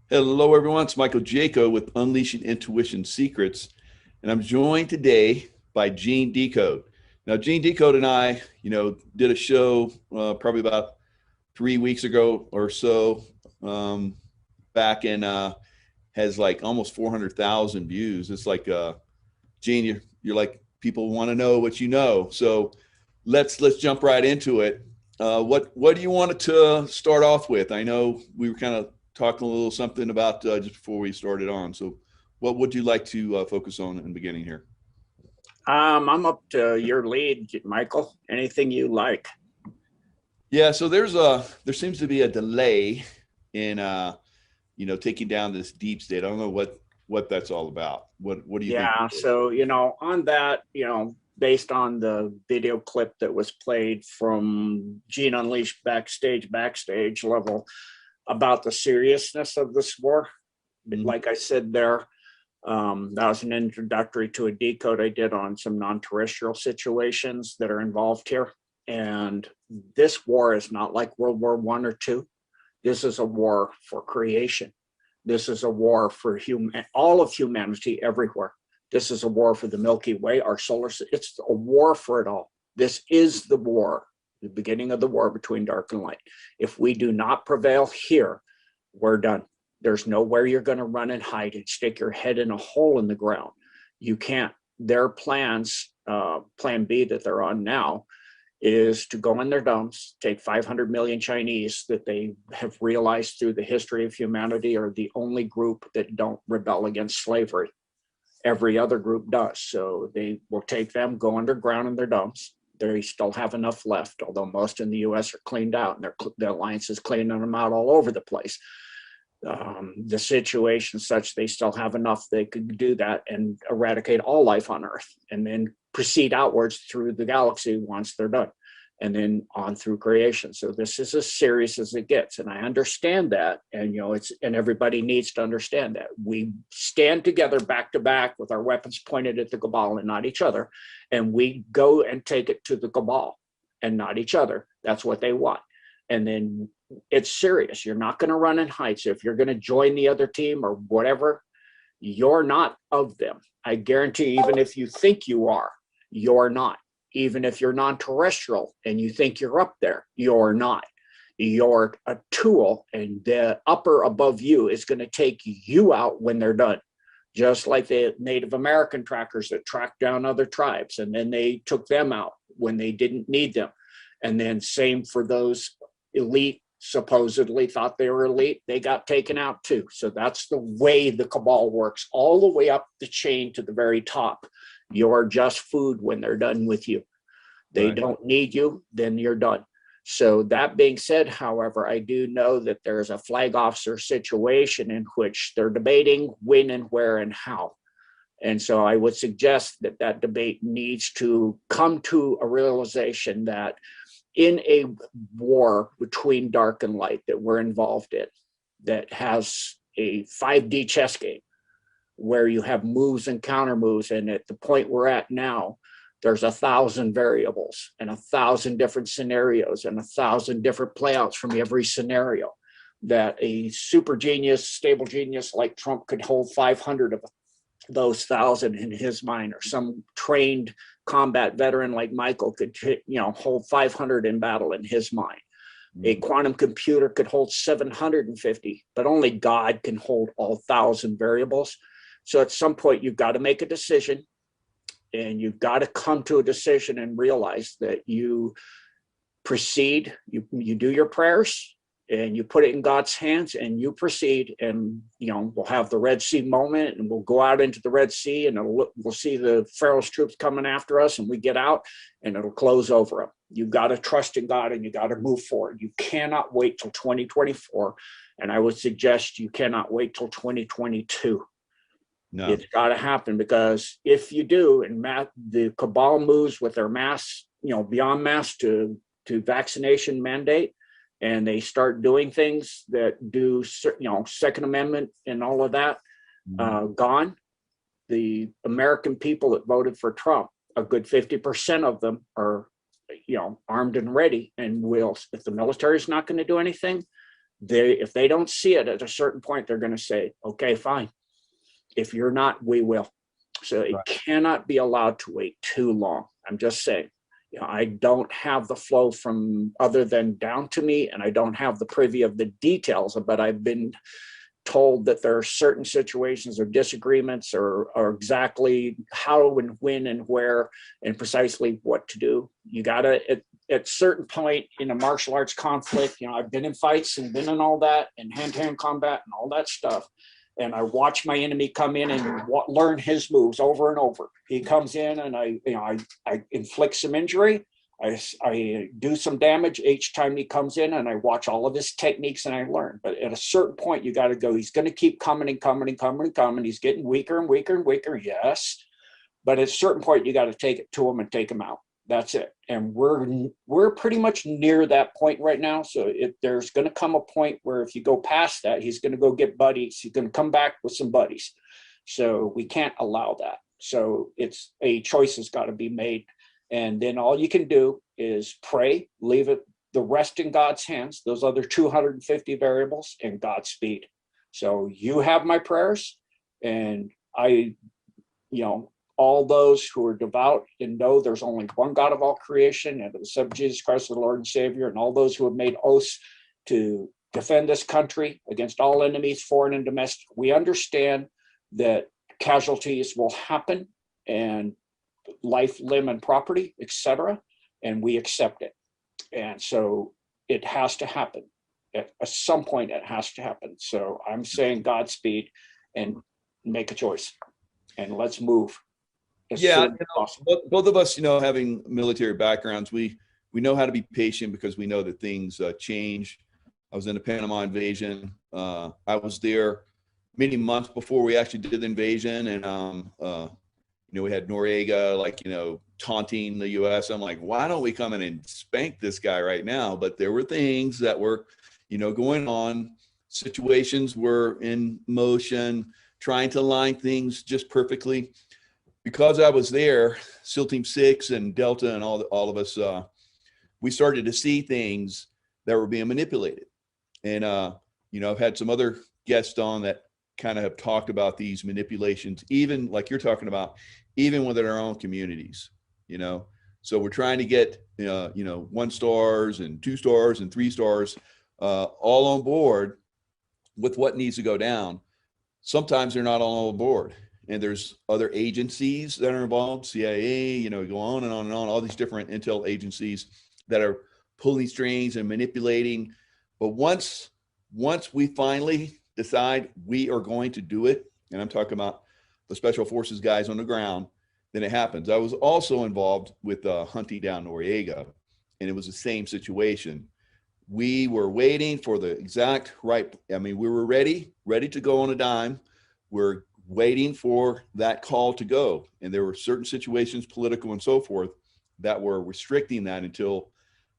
Hello, everyone. It's Michael Jaco with Unleashing Intuition Secrets, and I'm joined today by Gene Decode. Now, Gene Decode and I, did a show probably about 3 weeks ago or so. Um, back in has like almost 400,000 views. It's like Gene, you're like people want to know what you know. So let's jump right into it. What do you want to start off with? I know we were kind of talking a little something about just before we started on. So what would you like to focus on in the beginning here? I'm up to your lead, Michael. Anything you like. Yeah, so there seems to be a delay in taking down this deep state. I don't know what that's all about. What do you think? Yeah, so on that, based on the video clip that was played from Gene Unleashed backstage level about the seriousness of this war. Mhm. Like I said there, that was an introductory to a decode I did on some non-terrestrial situations that are involved here. And this war is not like World War I or II. This is a war for creation. This is a war for all of humanity everywhere. This is a war for the Milky Way, our solar system. It's a war for it all. This is the war, the beginning of the war between dark and light. If we do not prevail here, we're done. There's nowhere you're going to run and hide and stick your head in a hole in the ground. You can't. Their plans, plan B that they're on now, is to go in their dumps, take 500 million Chinese that they have realized through the history of humanity are the only group that don't rebel against slavery. Every other group does. So they will take them, go underground in their dumps. They still have enough left, although most in the US are cleaned out, and the alliance is cleaning them out all over the place. The situation such they still have enough they could do that and eradicate all life on Earth, and then proceed outwards through the galaxy once they're done, and then on through creation. So this is as serious as it gets, and I understand that, and and everybody needs to understand that we stand together back to back with our weapons pointed at the cabal and not each other, and we go and take it to the cabal and not each other. That's what they want. And then it's serious. You're not going to run and hide. So if you're going to join the other team or whatever, you're not of them. I guarantee, even if you think you are, you're not. Even if you're non-terrestrial and you think you're up there, you're not. You're a tool, and the upper above you is going to take you out when they're done. Just like the Native American trackers that tracked down other tribes, and then they took them out when they didn't need them. And then same for those elite, supposedly thought they were elite, they got taken out too. So that's the way the cabal works, all the way up the chain to the very top. You're just food when they're done with you. They Right. don't need you, then you're done. So that being said, however, I do know that there's a flag officer situation in which they're debating when and where and how. And so I would suggest that that debate needs to come to a realization that in a war between dark and light that we're involved in, that has a 5D chess game where you have moves and counter moves, and at the point we're at now, there's 1,000 variables and 1,000 different scenarios and 1,000 different playouts from every scenario, that a super genius, stable genius like Trump could hold 500 of those 1,000 in his mind, or some trained combat veteran like Michael could hold 500 in battle in his mind. A Mhm. quantum computer could hold 750, but only God can hold all 1,000 variables. So at some point you've got to make a decision, and you've got to come to a decision and realize that you proceed, you do your prayers, and you put it in God's hands, and you proceed, and we'll have the Red Sea moment, and we'll go out into the Red Sea, and we'll see the Pharaoh's troops coming after us, and we get out, and it'll close over them. You've got to trust in God, and you got to move forward. You cannot wait till 2024, and I would suggest you cannot wait till 2022. No. It's got to happen, because if you do, and the cabal moves with their mass, beyond mass to vaccination mandate, and they start doing things that do, Second Amendment and all of that, Mhm. gone. The American people that voted for Trump, a good 50% of them are, armed and ready, and will, if the military is not going to do anything, if they don't see it at a certain point, they're going to say, okay, fine. If you're not, we will. So it cannot be allowed to wait too long. I'm just saying, you know, I don't have the flow from other than down to me, and I don't have the privy of the details, but I've been told that there are certain situations or disagreements or exactly how and when and where and precisely what to do. You gotta, at certain point in a martial arts conflict, you know, I've been in fights and been in all that and hand-to-hand combat and all that stuff. And I watch my enemy come in and learn his moves over and over. He comes in and I inflict some injury. I do some damage each time he comes in, and I watch all of his techniques and I learn. But at a certain point, you got to go, he's going to keep coming and coming and coming and coming. He's getting weaker and weaker and weaker. Yes. But at a certain point, you got to take it to him and take him out. That's it. And we're pretty much near that point right now. So there's going to come a point where if you go past that, he's going to go get buddies. He's going to come back with some buddies. So we can't allow that. So it's a choice has got to be made. And then all you can do is pray, leave it the rest in God's hands, those other 250 variables, and Godspeed. So you have my prayers, and all those who are devout and know there's only one God of all creation, and the Son of Jesus Christ, the Lord and Savior, and all those who have made oaths to defend this country against all enemies, foreign and domestic. We understand that casualties will happen, and life, limb, and property, etc., and we accept it. And so it has to happen. At some point, it has to happen. So I'm saying Godspeed and make a choice, and let's move. Both of us, having military backgrounds, we know how to be patient because we know that things change. I was in the Panama invasion. I was there many months before we actually did the invasion, and we had Noriega, taunting the U.S. I'm like, why don't we come in and spank this guy right now? But there were things that were, going on. Situations were in motion, trying to line things just perfectly. Because I was there, SEAL Team 6 and Delta and all of us, we started to see things that were being manipulated. And, I've had some other guests on that kind of have talked about these manipulations, even like you're talking about, even within our own communities, So we're trying to get, 1 stars and 2 stars and 3 stars all on board with what needs to go down. Sometimes they're not all on board. And there's other agencies that are involved, CIA, go on and on and on, all these different intel agencies that are pulling strings and manipulating. But once we finally decide we are going to do it, and I'm talking about the special forces guys on the ground, then it happens. I was also involved with hunting down Noriega, and it was the same situation. We were waiting for the exact right. We were ready to go on a dime. We're waiting for that call to go. And there were certain situations, political and so forth, that were restricting that until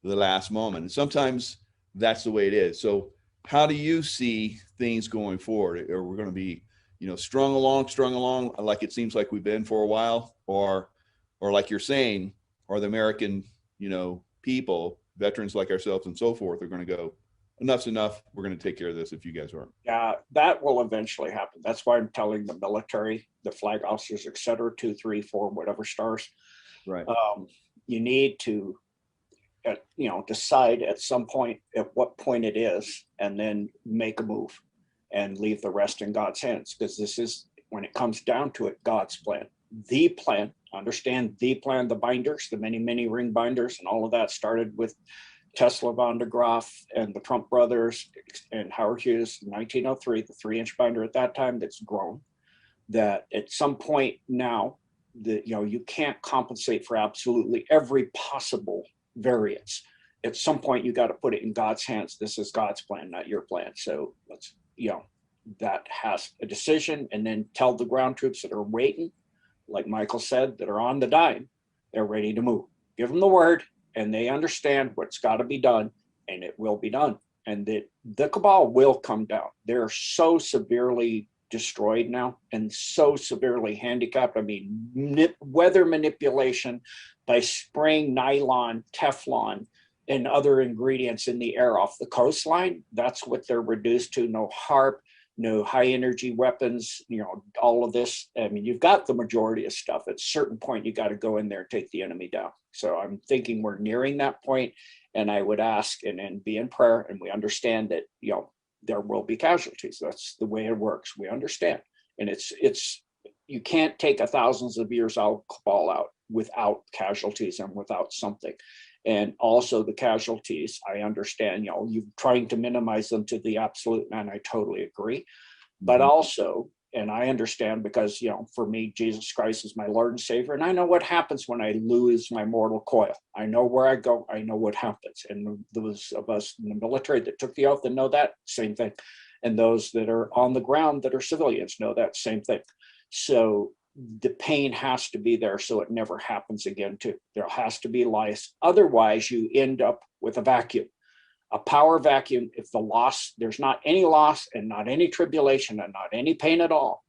the last moment. And sometimes that's the way it is. So how do you see things going forward? Are we going to be, strung along like it seems like we've been for a while, or like you're saying, are the American, people, veterans like ourselves and so forth, are going to go, enough's enough. We're going to take care of this if you guys aren't. Yeah, that will eventually happen. That's why I'm telling the military, the flag officers, et cetera, 2, 3, 4, whatever stars. Right. You need to, decide at some point at what point it is, and then make a move and leave the rest in God's hands. Because this is, when it comes down to it, God's plan. The plan, understand the plan, the binders, the many, many ring binders, and all of that started with Tesla, Van de Graaff, and the Trump brothers, and Howard Hughes in 1903, the 3-inch binder at that time that's grown, that at some point now, you can't compensate for absolutely every possible variance. At some point, you got to put it in God's hands. This is God's plan, not your plan. So let's, that has a decision, and then tell the ground troops that are waiting, like Michael said, that are on the dime, they're ready to move. Give them the word, and they understand what's got to be done, and it will be done. And the cabal will come down. They're so severely destroyed now and so severely handicapped. Weather manipulation by spraying nylon, Teflon, and other ingredients in the air off the coastline. That's what they're reduced to. No HARP, no high energy weapons, all of this. I mean, you've got the majority of stuff. At a certain point, you got to go in there and take the enemy down. So I'm thinking we're nearing that point, and I would ask and be in prayer, and we understand that, there will be casualties. That's the way it works. We understand. And it's you can't take thousands of years out cabal out without casualties and without something. And also the casualties, I understand, you're trying to minimize them to the absolute, and I totally agree. But also, and I understand because, for me, Jesus Christ is my Lord and Savior, and I know what happens when I lose my mortal coil. I know where I go, I know what happens. And those of us in the military that took the oath and know that, same thing. And those that are on the ground that are civilians know that same thing. So the pain has to be there so it never happens again too. There has to be life. Otherwise, you end up with a vacuum, a power vacuum. If there's not any loss and not any tribulation and not any pain at all,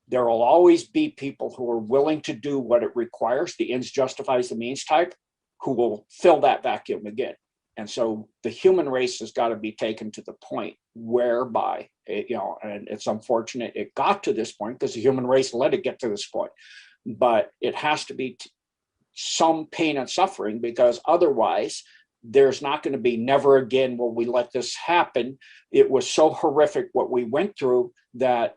there will always be people who are willing to do what it requires, the ends justifies the means type, who will fill that vacuum again. And so the human race has got to be taken to the point whereby, and it's unfortunate it got to this point because the human race let it get to this point, but it has to be some pain and suffering, because otherwise there's not going to be never again will we let this happen. It was so horrific what we went through that,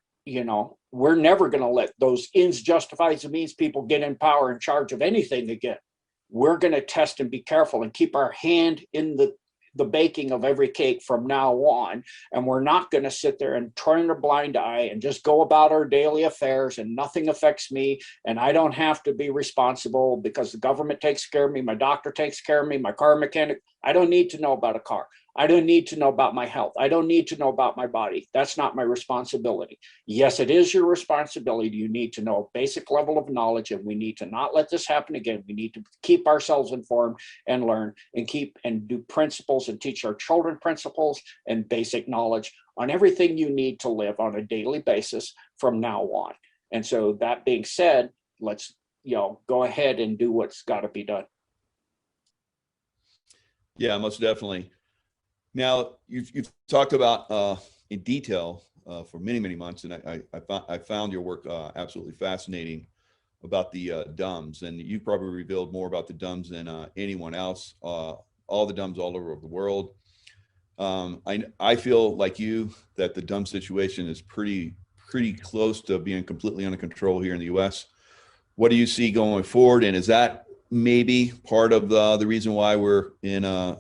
we're never going to let those ends justifies the means people get in power in charge of anything again. We're going to test and be careful and keep our hand in the baking of every cake from now on. And we're not going to sit there and turn a blind eye and just go about our daily affairs and nothing affects me. And I don't have to be responsible because the government takes care of me. My doctor takes care of me, my car mechanic. I don't need to know about a car. I don't need to know about my health. I don't need to know about my body. That's not my responsibility. Yes, it is your responsibility. You need to know a basic level of knowledge, and we need to not let this happen again. We need to keep ourselves informed and learn and do principles and teach our children principles and basic knowledge on everything you need to live on a daily basis from now on. And so that being said, let's go ahead and do what's got to be done. Yeah, most definitely. Now, you've talked about in detail for many, many months, and I found your work absolutely fascinating about the DUMBs, and you probably revealed more about the DUMBs than anyone else, all the DUMBs all over the world. I feel like you that the DUMB situation is pretty close to being completely under control here in the U.S. What do you see going forward, and is that maybe part of the reason why we're in a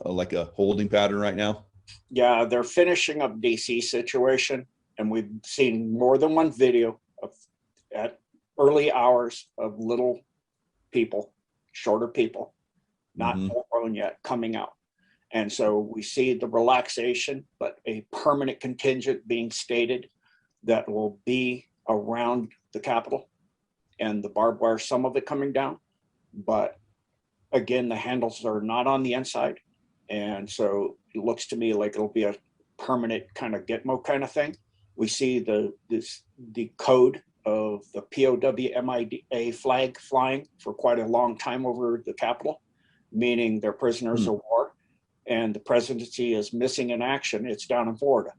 holding pattern right now? Yeah, they're finishing up DC situation, and we've seen more than one video at early hours of little people, shorter people, not full grown yet, coming out. And so we see the relaxation, but a permanent contingent being stated that will be around the Capitol and the barbed wire, some of it coming down. But again, the handles are not on the inside. And so it looks to me like it'll be a permanent kind of Gitmo kind of thing. We see the code of the POWMIDA flag flying for quite a long time over the Capitol, meaning they're prisoners of war. And the presidency is missing in action. It's down in Florida.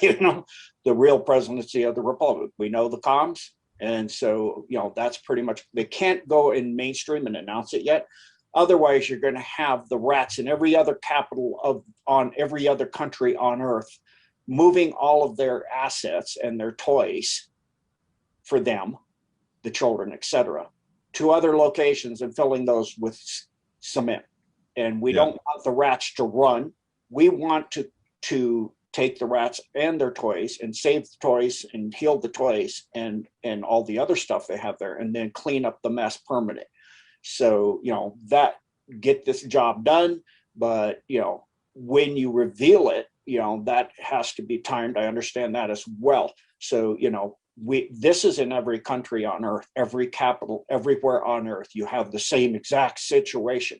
The real presidency of the Republic. We know the comms. And so, that's pretty much, they can't go in mainstream and announce it yet. Otherwise, you're going to have the rats in every other capital on every other country on earth, moving all of their assets and their toys for them, the children, etc., to other locations and filling those with cement. And we don't want the rats to run. We want to take the rats and their toys and save the toys and heal the toys and all the other stuff they have there, and then clean up the mess permanent. So, that get this job done. But, when you reveal it, that has to be timed. I understand that as well. So, this is in every country on earth, every capital, everywhere on earth, you have the same exact situation.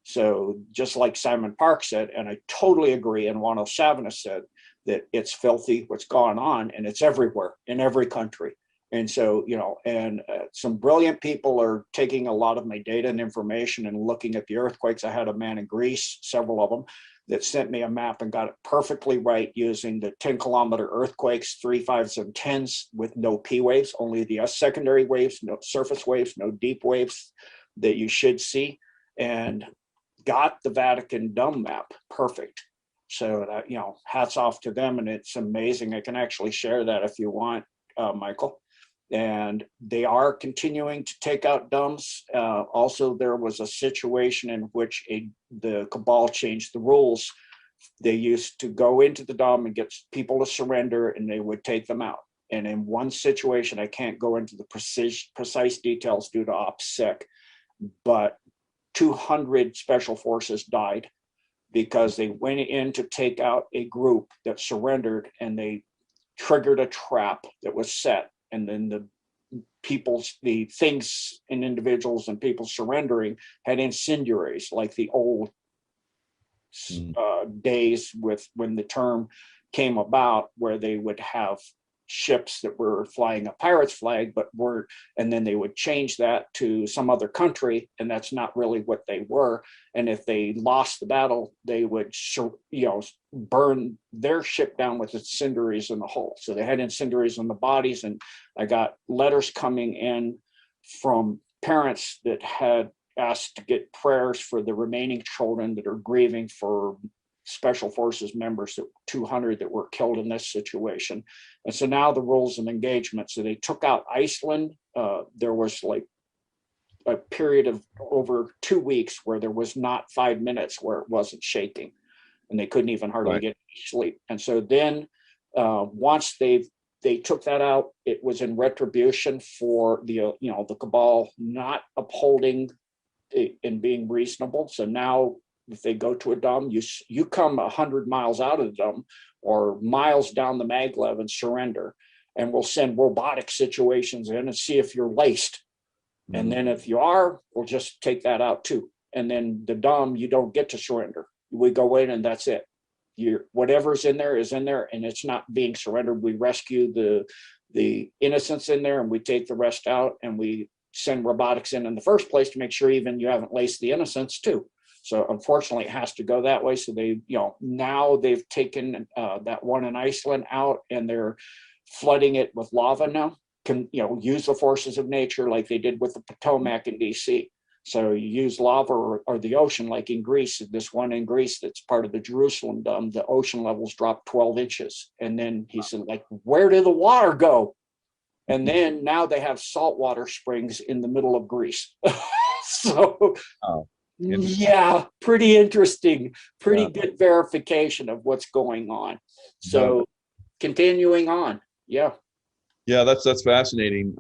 So just like Simon Park said, and I totally agree, and Juan Savana said, that it's filthy what's gone on, and it's everywhere in every country. And so, and some brilliant people are taking a lot of my data and information and looking at the earthquakes. I had a man in Greece, several of them, that sent me a map and got it perfectly right using the 10-kilometer earthquakes, 3, 5s, and 10s with no P waves, only the secondary waves, no surface waves, no deep waves that you should see, and got the Vatican dome map perfect. So that, hats off to them. And it's amazing. I can actually share that if you want, Michael. And they are continuing to take out domes. Also, there was a situation in which the cabal changed the rules. They used to go into the dome and get people to surrender, and they would take them out. And in one situation, I can't go into the precise details due to OPSEC, but 200 special forces died because they went in to take out a group that surrendered, and they triggered a trap that was set. And then the things and individuals and people surrendering had incendiaries, like the old days when the term came about, where they would have ships that were flying a pirate's flag, and then they would change that to some other country, and that's not really what they were. And if they lost the battle, they would, burn their ship down with incendiaries in the hull. So they had incendiaries in the bodies, and I got letters coming in from parents that had asked to get prayers for the remaining children that are grieving for special forces members, 200 that were killed in this situation. And so now the rules of engagement. So they took out Iceland. There was like a period of over 2 weeks where there was not 5 minutes where it wasn't shaking, and they couldn't even hardly get sleep. And so then once they took that out, it was in retribution for the cabal not upholding and being reasonable. So now, if they go to a dome, you come 100 miles out of the dome or miles down the maglev and surrender, and we'll send robotic situations in and see if you're laced. And then if you are, we'll just take that out too. And then the dome, you don't get to surrender. We go in and that's it. Whatever's in there is in there, and it's not being surrendered. We rescue the innocents in there, and we take the rest out, and we send robotics in the first place to make sure even you haven't laced the innocents too. So unfortunately, it has to go that way. So they, now they've taken that one in Iceland out, and they're flooding it with lava now. Can use the forces of nature like they did with the Potomac in DC. So you use lava or the ocean, like in Greece. This one in Greece that's part of the Jerusalem Dome, the ocean levels dropped 12 inches. And then he said, like, where did the water go? And then now they have saltwater springs in the middle of Greece. So. Yeah, pretty interesting, pretty good verification of what's going on. So continuing on. Yeah, that's fascinating.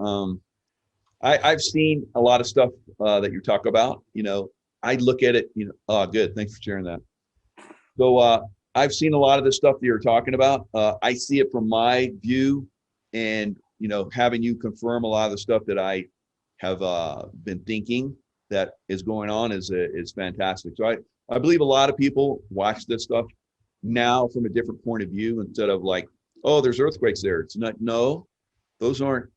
I've seen a lot of stuff that you talk about. I look at it, oh, good, thanks for sharing that. So I've seen a lot of the stuff that you're talking about. I see it from my view, and having you confirm a lot of the stuff that I have been thinking that is going on is fantastic. So I believe a lot of people watch this stuff now from a different point of view, instead of like, oh, there's earthquakes there. It's not, no, those aren't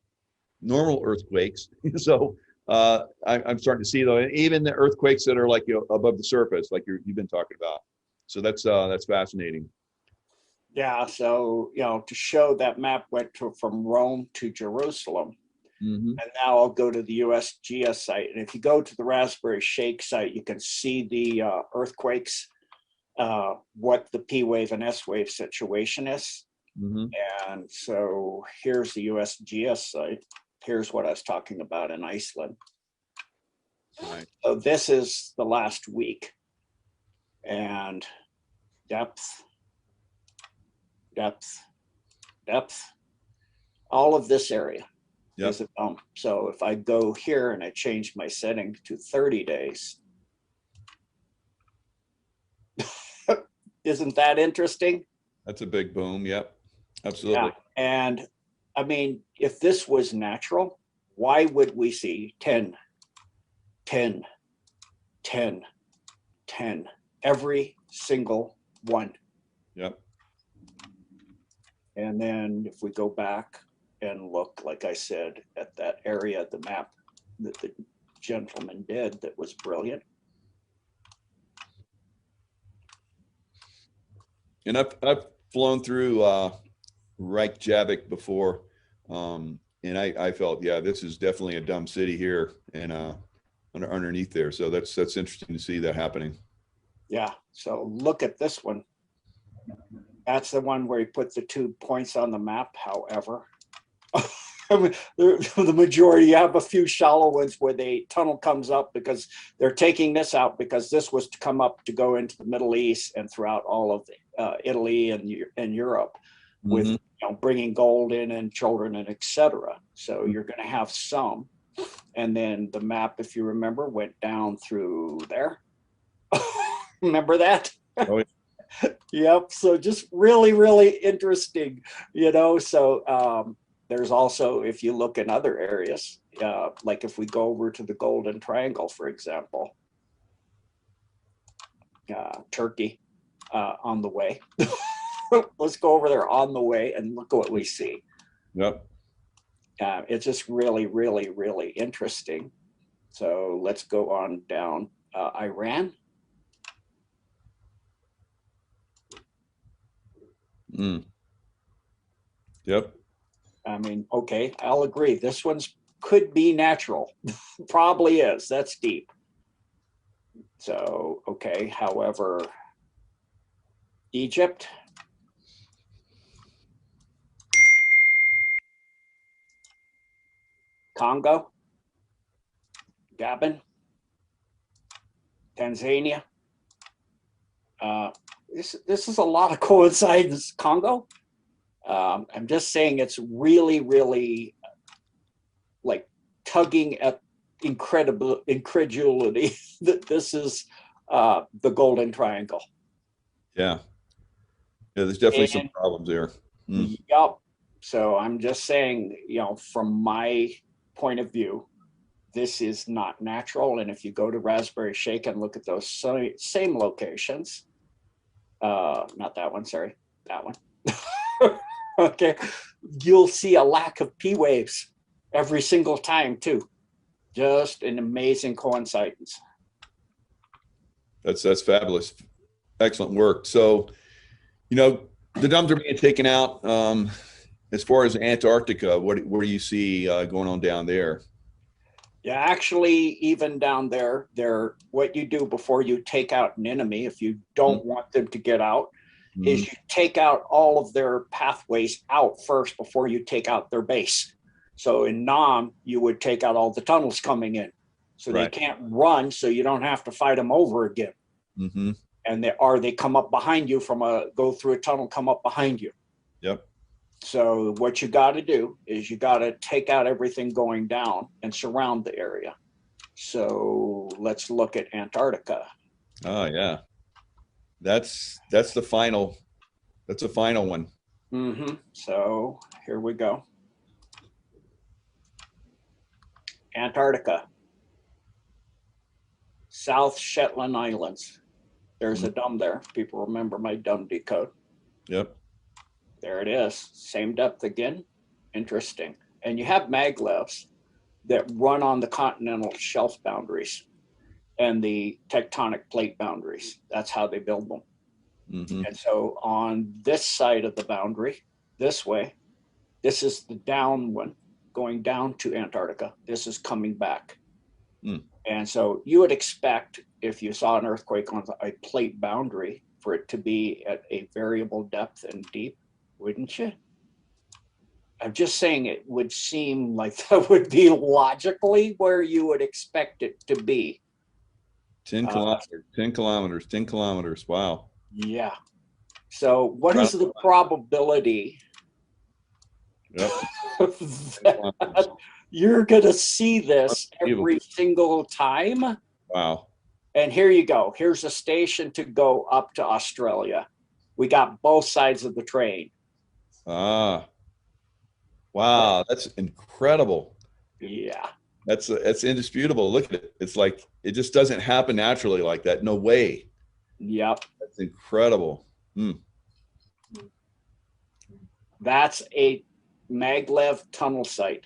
normal earthquakes. So I'm starting to see though, even the earthquakes that are like above the surface, like you've been talking about. So that's fascinating. Yeah. So to show that map went from Rome to Jerusalem. And now I'll go to the USGS site. And if you go to the Raspberry Shake site, you can see the earthquakes, what the P wave and S wave situation is. And so here's the USGS site. Here's what I was talking about in Iceland. Right. So this is the last week. And depth, all of this area. Yep. So if I go here and I change my setting to 30 days, isn't that interesting? That's a big boom. Yep, absolutely. Yeah. And I mean, if this was natural, why would we see 10, 10, 10, 10, every single one? Yep. And then if we go back and look, like I said, at that area of the map that the gentleman did that was brilliant. And I've flown through Reykjavik before, and I felt, yeah, this is definitely a dumb city here, and underneath there. So that's interesting to see that happening. Yeah. So look at this one. That's the one where he put the 2 points on the map. However, I mean, the majority, you have a few shallow ones where the tunnel comes up because they're taking this out because this was to come up to go into the Middle East and throughout all of Italy and Europe with, you know, bringing gold in and children and etc. So you're going to have some. And then the map, if you remember, went down through there. Remember that? Oh, yeah. Yep. So just really, really interesting, you know. So there's also, if you look in other areas, like if we go over to the Golden Triangle, for example, Turkey on the way. Let's go over there on the way and look at what we see. Yep. It's just really, really, really interesting. So let's go on down. Iran. Yep. I mean, okay, I'll agree. This one's could be natural. Probably is. That's deep. So, okay. However, Egypt. Congo. Gabon. Tanzania. This is a lot of coincidence. Congo. I'm just saying it's really, really like tugging at incredulity that this is the Golden Triangle. Yeah. Yeah, there's definitely some problems there. Yep. So I'm just saying, you know, from my point of view, this is not natural. And if you go to Raspberry Shake and look at those same locations, not that one, sorry, that one. Okay, you'll see a lack of P waves every single time too. Just an amazing coincidence. That's fabulous. Excellent work. So, you know, the dumbs are being taken out. As far as Antarctica, what do you see going on down there? Yeah, actually, even down there, what you do before you take out an enemy, if you don't want them to get out, is you take out all of their pathways out first before you take out their base. So in Nam, you would take out all the tunnels coming in. So they can't run, so you don't have to fight them over again. And they come up behind you go through a tunnel, come up behind you. Yep. So what you got to do is you got to take out everything going down and surround the area. So let's look at Antarctica. Oh yeah. That's the final. That's a final one. So here we go. Antarctica. South Shetland Islands. There's a dumb there. People remember my dumb decode. Yep. There it is. Same depth again. Interesting. And you have maglevs that run on the continental shelf boundaries and the tectonic plate boundaries. That's how they build them. And so on this side of the boundary, this way, this is the down one going down to Antarctica. This is coming back. And so you would expect, if you saw an earthquake on a plate boundary, for it to be at a variable depth and deep, wouldn't you? I'm just saying it would seem like that would be logically where you would expect it to be. 10 kilometers, 10 kilometers, 10 kilometers. Wow. Yeah. So what is the probability that you're going to see this every single time? Wow. And here you go. Here's a station to go up to Australia. We got both sides of the train. Wow. That's incredible. Yeah. That's indisputable. Look at it. It's like, it just doesn't happen naturally like that. No way. Yep. That's incredible. That's a maglev tunnel site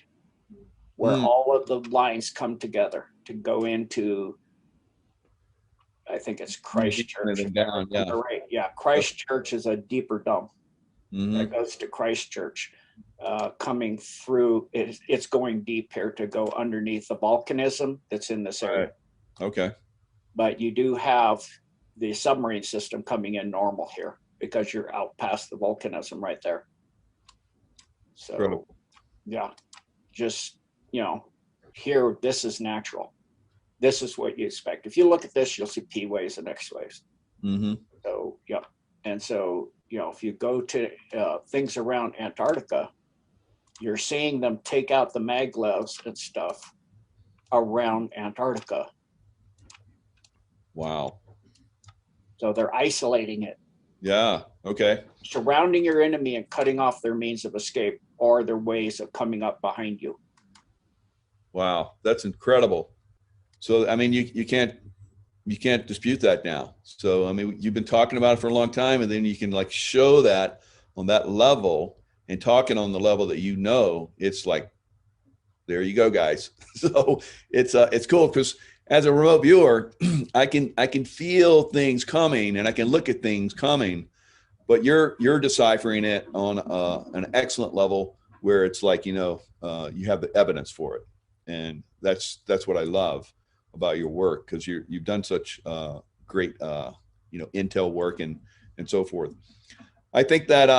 where all of the lines come together to go into, I think it's Christchurch. Down, yeah. Right. Yeah, Christchurch is a deeper dump Mm-hmm. that goes to Christchurch. Coming through, it's going deep here to go underneath the volcanism that's in this area. Right. Okay. But you do have the submarine system coming in normal here because you're out past the volcanism right there. So, Incredible. yeah, just, you know, here, this is natural. This is what you expect. If you look at this, you'll see P waves and X waves. Mm-hmm. So, yeah. And so, you know, if you go to things around Antarctica, you're seeing them take out the maglevs and stuff around Antarctica. Wow. So they're isolating it. Yeah. Okay. Surrounding your enemy and cutting off their means of escape or their ways of coming up behind you. Wow. That's incredible. So, I mean, you can't dispute that now. So, I mean, you've been talking about it for a long time, and then you can like show that on that level, and talking on the level that, you know, it's like, there you go, guys. So it's cool because as a remote viewer, I can feel things coming and I can look at things coming, but you're deciphering it on an excellent level where it's like, you know, you have the evidence for it, and that's what I love about your work, because you've done such great you know, intel work and so forth. I think that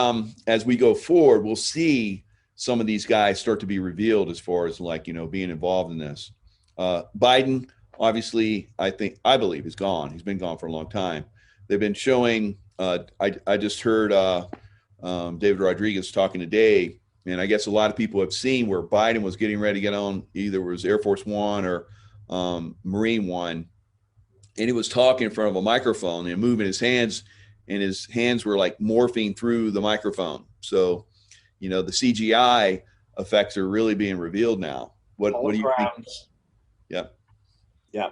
as we go forward, we'll see some of these guys start to be revealed as far as, like, you know, being involved in this. Biden, obviously, I believe is gone. He's been gone for a long time. They've been showing, I just heard David Rodriguez talking today, and I guess a lot of people have seen where Biden was getting ready to get on, either it was Air Force One or Marine One, and he was talking in front of a microphone and moving his hands, and his hands were like morphing through the microphone. So, you know, the CGI effects are really being revealed now. What do you think? Yeah. Yeah.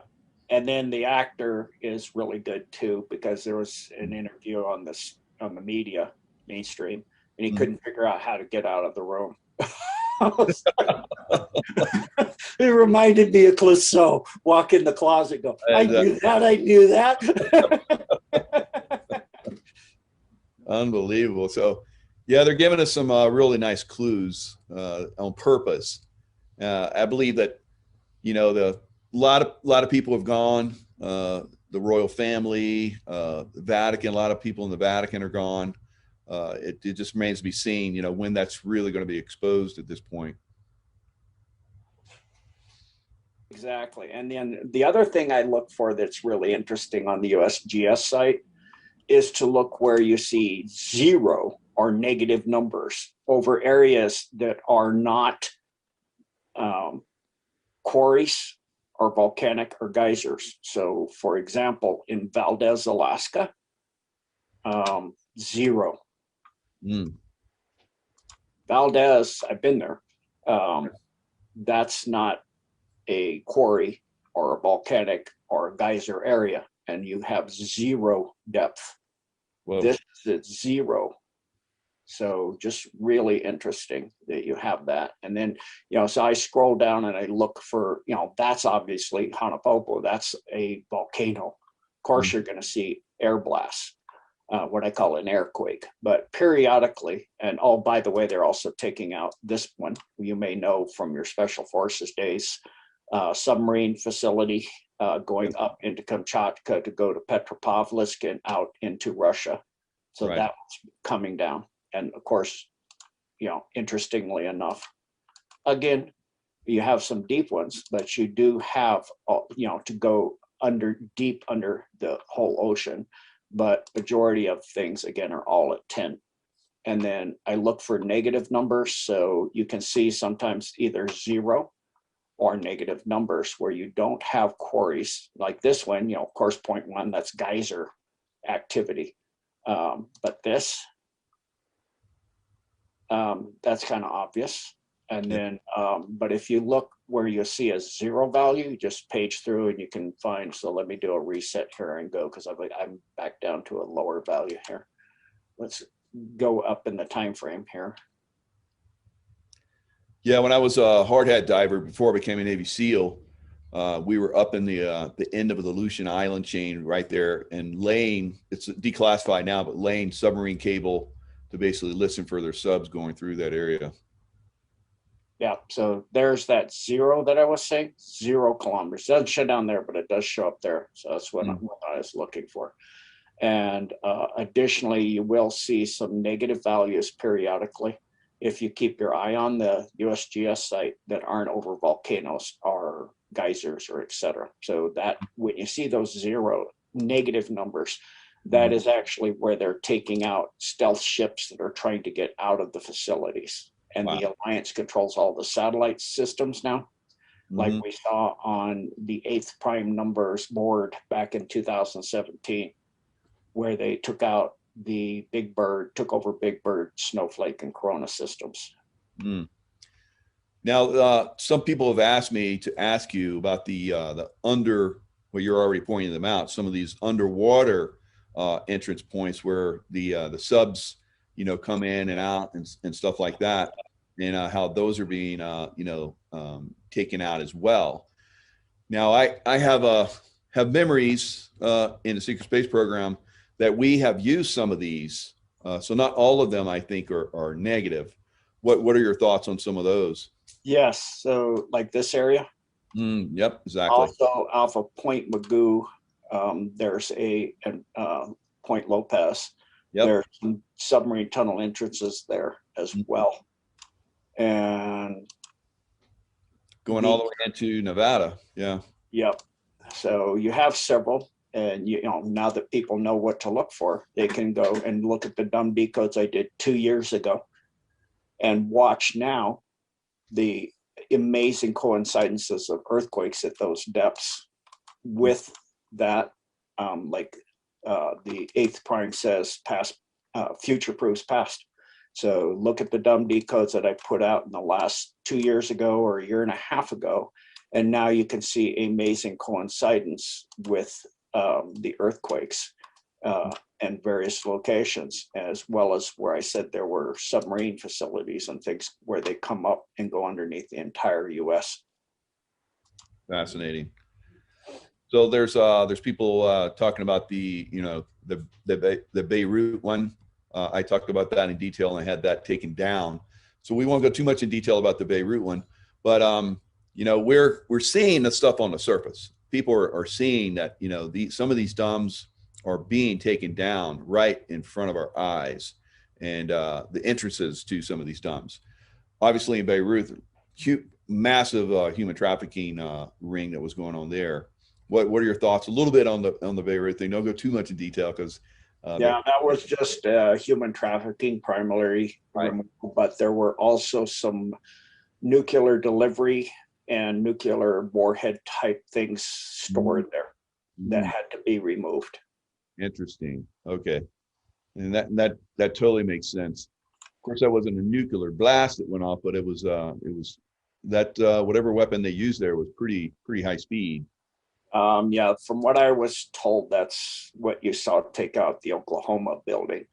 And then the actor is really good too, because there was an interview on the media mainstream, and he couldn't figure out how to get out of the room. It reminded me of Clouseau. Walk in the closet, go, I knew that. Unbelievable. So, yeah, they're giving us some really nice clues on purpose. I believe that, you know, a lot of people have gone. The royal family, the Vatican, a lot of people in the Vatican are gone. It just remains to be seen, you know, when that's really going to be exposed at this point. Exactly. And then the other thing I look for that's really interesting on the USGS site is to look where you see 0 or negative numbers over areas that are not quarries or volcanic or geysers. So, for example, in Valdez, Alaska, 0. Valdez, I've been there. That's not a quarry or a volcanic or a geyser area, and you have 0 depth. Whoa. This is at 0. So just really interesting that you have that. And then, you know, so I scroll down and I look for, you know, that's obviously Hanapopo. That's a volcano. Of course, you're going to see air blasts, what I call an airquake. But periodically, and oh, by the way, they're also taking out this one, you may know from your Special Forces days, submarine facility going up into Kamchatka to go to Petropavlovsk and out into Russia. So that was coming down. And of course, you know, interestingly enough, again, you have some deep ones, but you do have, you know, to go deep under the whole ocean. But majority of things, again, are all at 10. And then I look for negative numbers. So you can see sometimes either 0 or negative numbers where you don't have quarries like this one, you know, of course, 0.1, that's geyser activity. But this, that's kind of obvious. And then, but if you look where you see a 0 value, you just page through and you can find, so let me do a reset here and go, because I'm back down to a lower value here. Let's go up in the time frame here. Yeah, when I was a hard hat diver before I became a Navy SEAL, we were up in the end of the Aleutian Island chain right there, and laying, it's declassified now, but laying submarine cable to basically listen for their subs going through that area. Yeah, so there's that zero that I was saying, 0 kilometers. Doesn't show down there, but it does show up there. So that's what I was looking for. And additionally, you will see some negative values periodically if you keep your eye on the USGS site that aren't over volcanoes or geysers or etc. So that when you see those zero negative numbers, that is actually where they're taking out stealth ships that are trying to get out of the facilities. And the Alliance controls all the satellite systems now, like we saw on the 8th prime numbers board back in 2017, where they took out the Big Bird, took over Big Bird, Snowflake, and Corona systems. Now, some people have asked me to ask you about the under, well, you're already pointing them out, some of these underwater entrance points where the subs, come in and out and stuff like that, and how those are being, taken out as well. Now, I have memories in the secret space program that we have used some of these. So not all of them, I think, are negative. What are your thoughts on some of those? Yes, so like this area. Yep, exactly. Also, Alpha Point Magoo. There's a Point Lopez. Yep. There's some submarine tunnel entrances there as well. And going all the way into Nevada. Yeah. Yep. So you have several, and now that people know what to look for, they can go and look at the dumb decodes I did 2 years ago and watch now the amazing coincidences of earthquakes at those depths with that, the 8th prime says past, future proves past. So look at the dumb decodes that I put out in the last 2 years ago or a year and a half ago, and now you can see amazing coincidence with the earthquakes and various locations, as well as where I said there were submarine facilities and things where they come up and go underneath the entire U.S. Fascinating. So there's people talking about the Beirut one. I talked about that in detail and I had that taken down. So we won't go too much in detail about the Beirut one, but we're seeing the stuff on the surface. People are seeing that some of these domes are being taken down right in front of our eyes, and the entrances to some of these domes. Obviously in Beirut, massive human trafficking ring that was going on there. What are your thoughts a little bit on the Beirut thing? Don't go too much in detail because that was just human trafficking primarily, right. But there were also some nuclear delivery and nuclear warhead type things stored there that had to be removed. Interesting. Okay, and that totally makes sense. Of course, that wasn't a nuclear blast that went off, but it was that whatever weapon they used there was pretty high speed. Yeah, from what I was told, that's what you saw take out the Oklahoma building.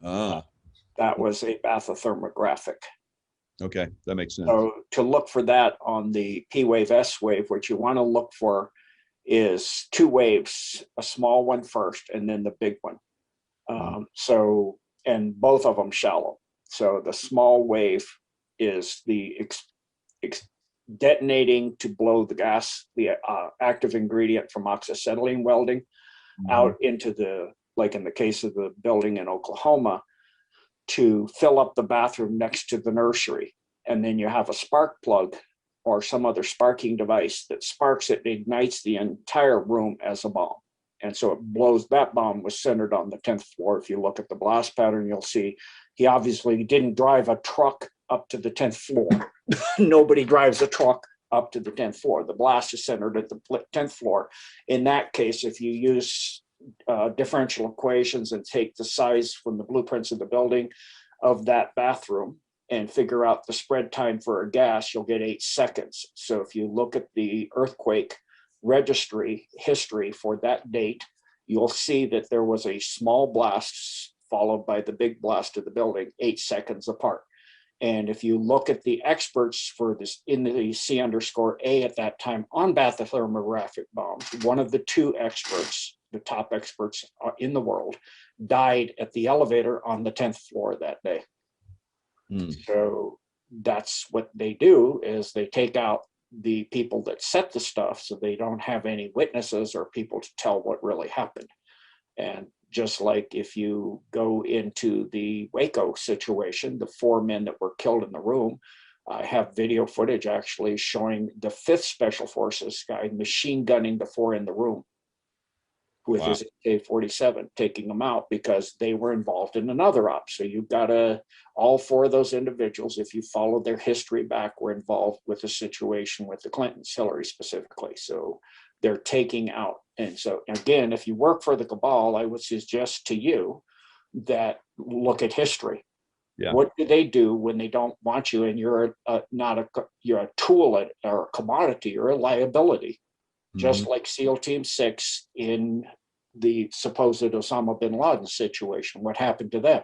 That was a bathythermographic. Okay, that makes sense. So to look for that on the P wave, S wave, what you want to look for is 2 waves, a small one first, and then the big one. And both of them shallow. So the small wave is the detonating to blow the gas, the active ingredient from oxyacetylene welding out into like in the case of the building in Oklahoma, to fill up the bathroom next to the nursery. And then you have a spark plug or some other sparking device that sparks it and ignites the entire room as a bomb. And so it blows. That bomb was centered on the 10th floor. If you look at the blast pattern, you'll see he obviously didn't drive a truck up to the 10th floor. Nobody drives a truck up to the 10th floor. The blast is centered at the 10th floor. In that case, if you use differential equations and take the size from the blueprints of the building of that bathroom and figure out the spread time for a gas, you'll get 8 seconds. So if you look at the earthquake registry history for that date, you'll see that there was a small blast followed by the big blast of the building 8 seconds apart. And if you look at the experts for this in the C_A at that time on bathythermographic bombs, one of the two experts, the top experts in the world, died at the elevator on the 10th floor that day. So that's what they do, is they take out the people that set the stuff so they don't have any witnesses or people to tell what really happened. And just like if you go into the Waco situation, the 4 men that were killed in the room, I have video footage actually showing the 5th Special Forces guy machine gunning the 4 in the room with his AK-47, taking them out because they were involved in another op. So you've got all 4 of those individuals, if you follow their history back, were involved with the situation with the Clintons, Hillary specifically. So they're taking out. And so again, if you work for the cabal, I would suggest to you that look at history. Yeah. What do they do when they don't want you and you're you're a tool or a commodity or a liability? Just like SEAL Team 6 in the supposed Osama bin Laden situation. What happened to them?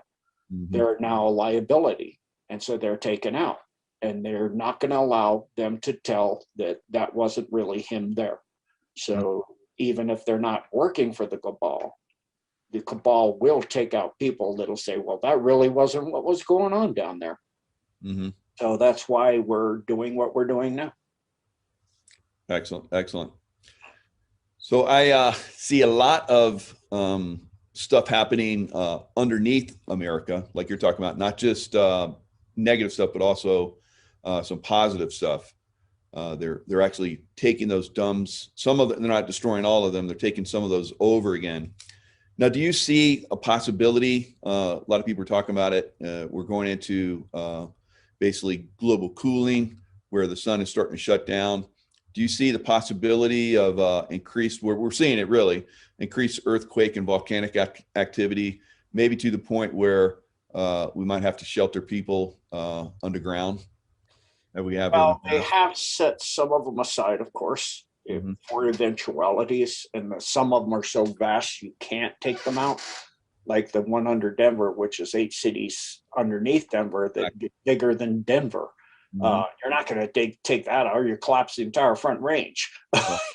They're now a liability. And so they're taken out. And they're not going to allow them to tell that that wasn't really him there. So even if they're not working for the cabal will take out people that'll say, well, that really wasn't what was going on down there. So that's why we're doing what we're doing now. Excellent. Excellent. So I see a lot of stuff happening underneath America, like you're talking about, not just negative stuff, but also some positive stuff. They're actually taking those DUMBs. Some of them, they're not destroying all of them. They're taking some of those over again. Now, do you see a possibility? A lot of people are talking about it. We're going into basically global cooling, where the sun is starting to shut down. Do you see the possibility of increased, we're seeing it really, increased earthquake and volcanic activity, maybe to the point where we might have to shelter people underground? We have they have set some of them aside, of course, for eventualities, and some of them are so vast you can't take them out. Like the one under Denver, which is 8 cities underneath Denver that get bigger than Denver. You're not going to take that out, or you collapse the entire Front Range,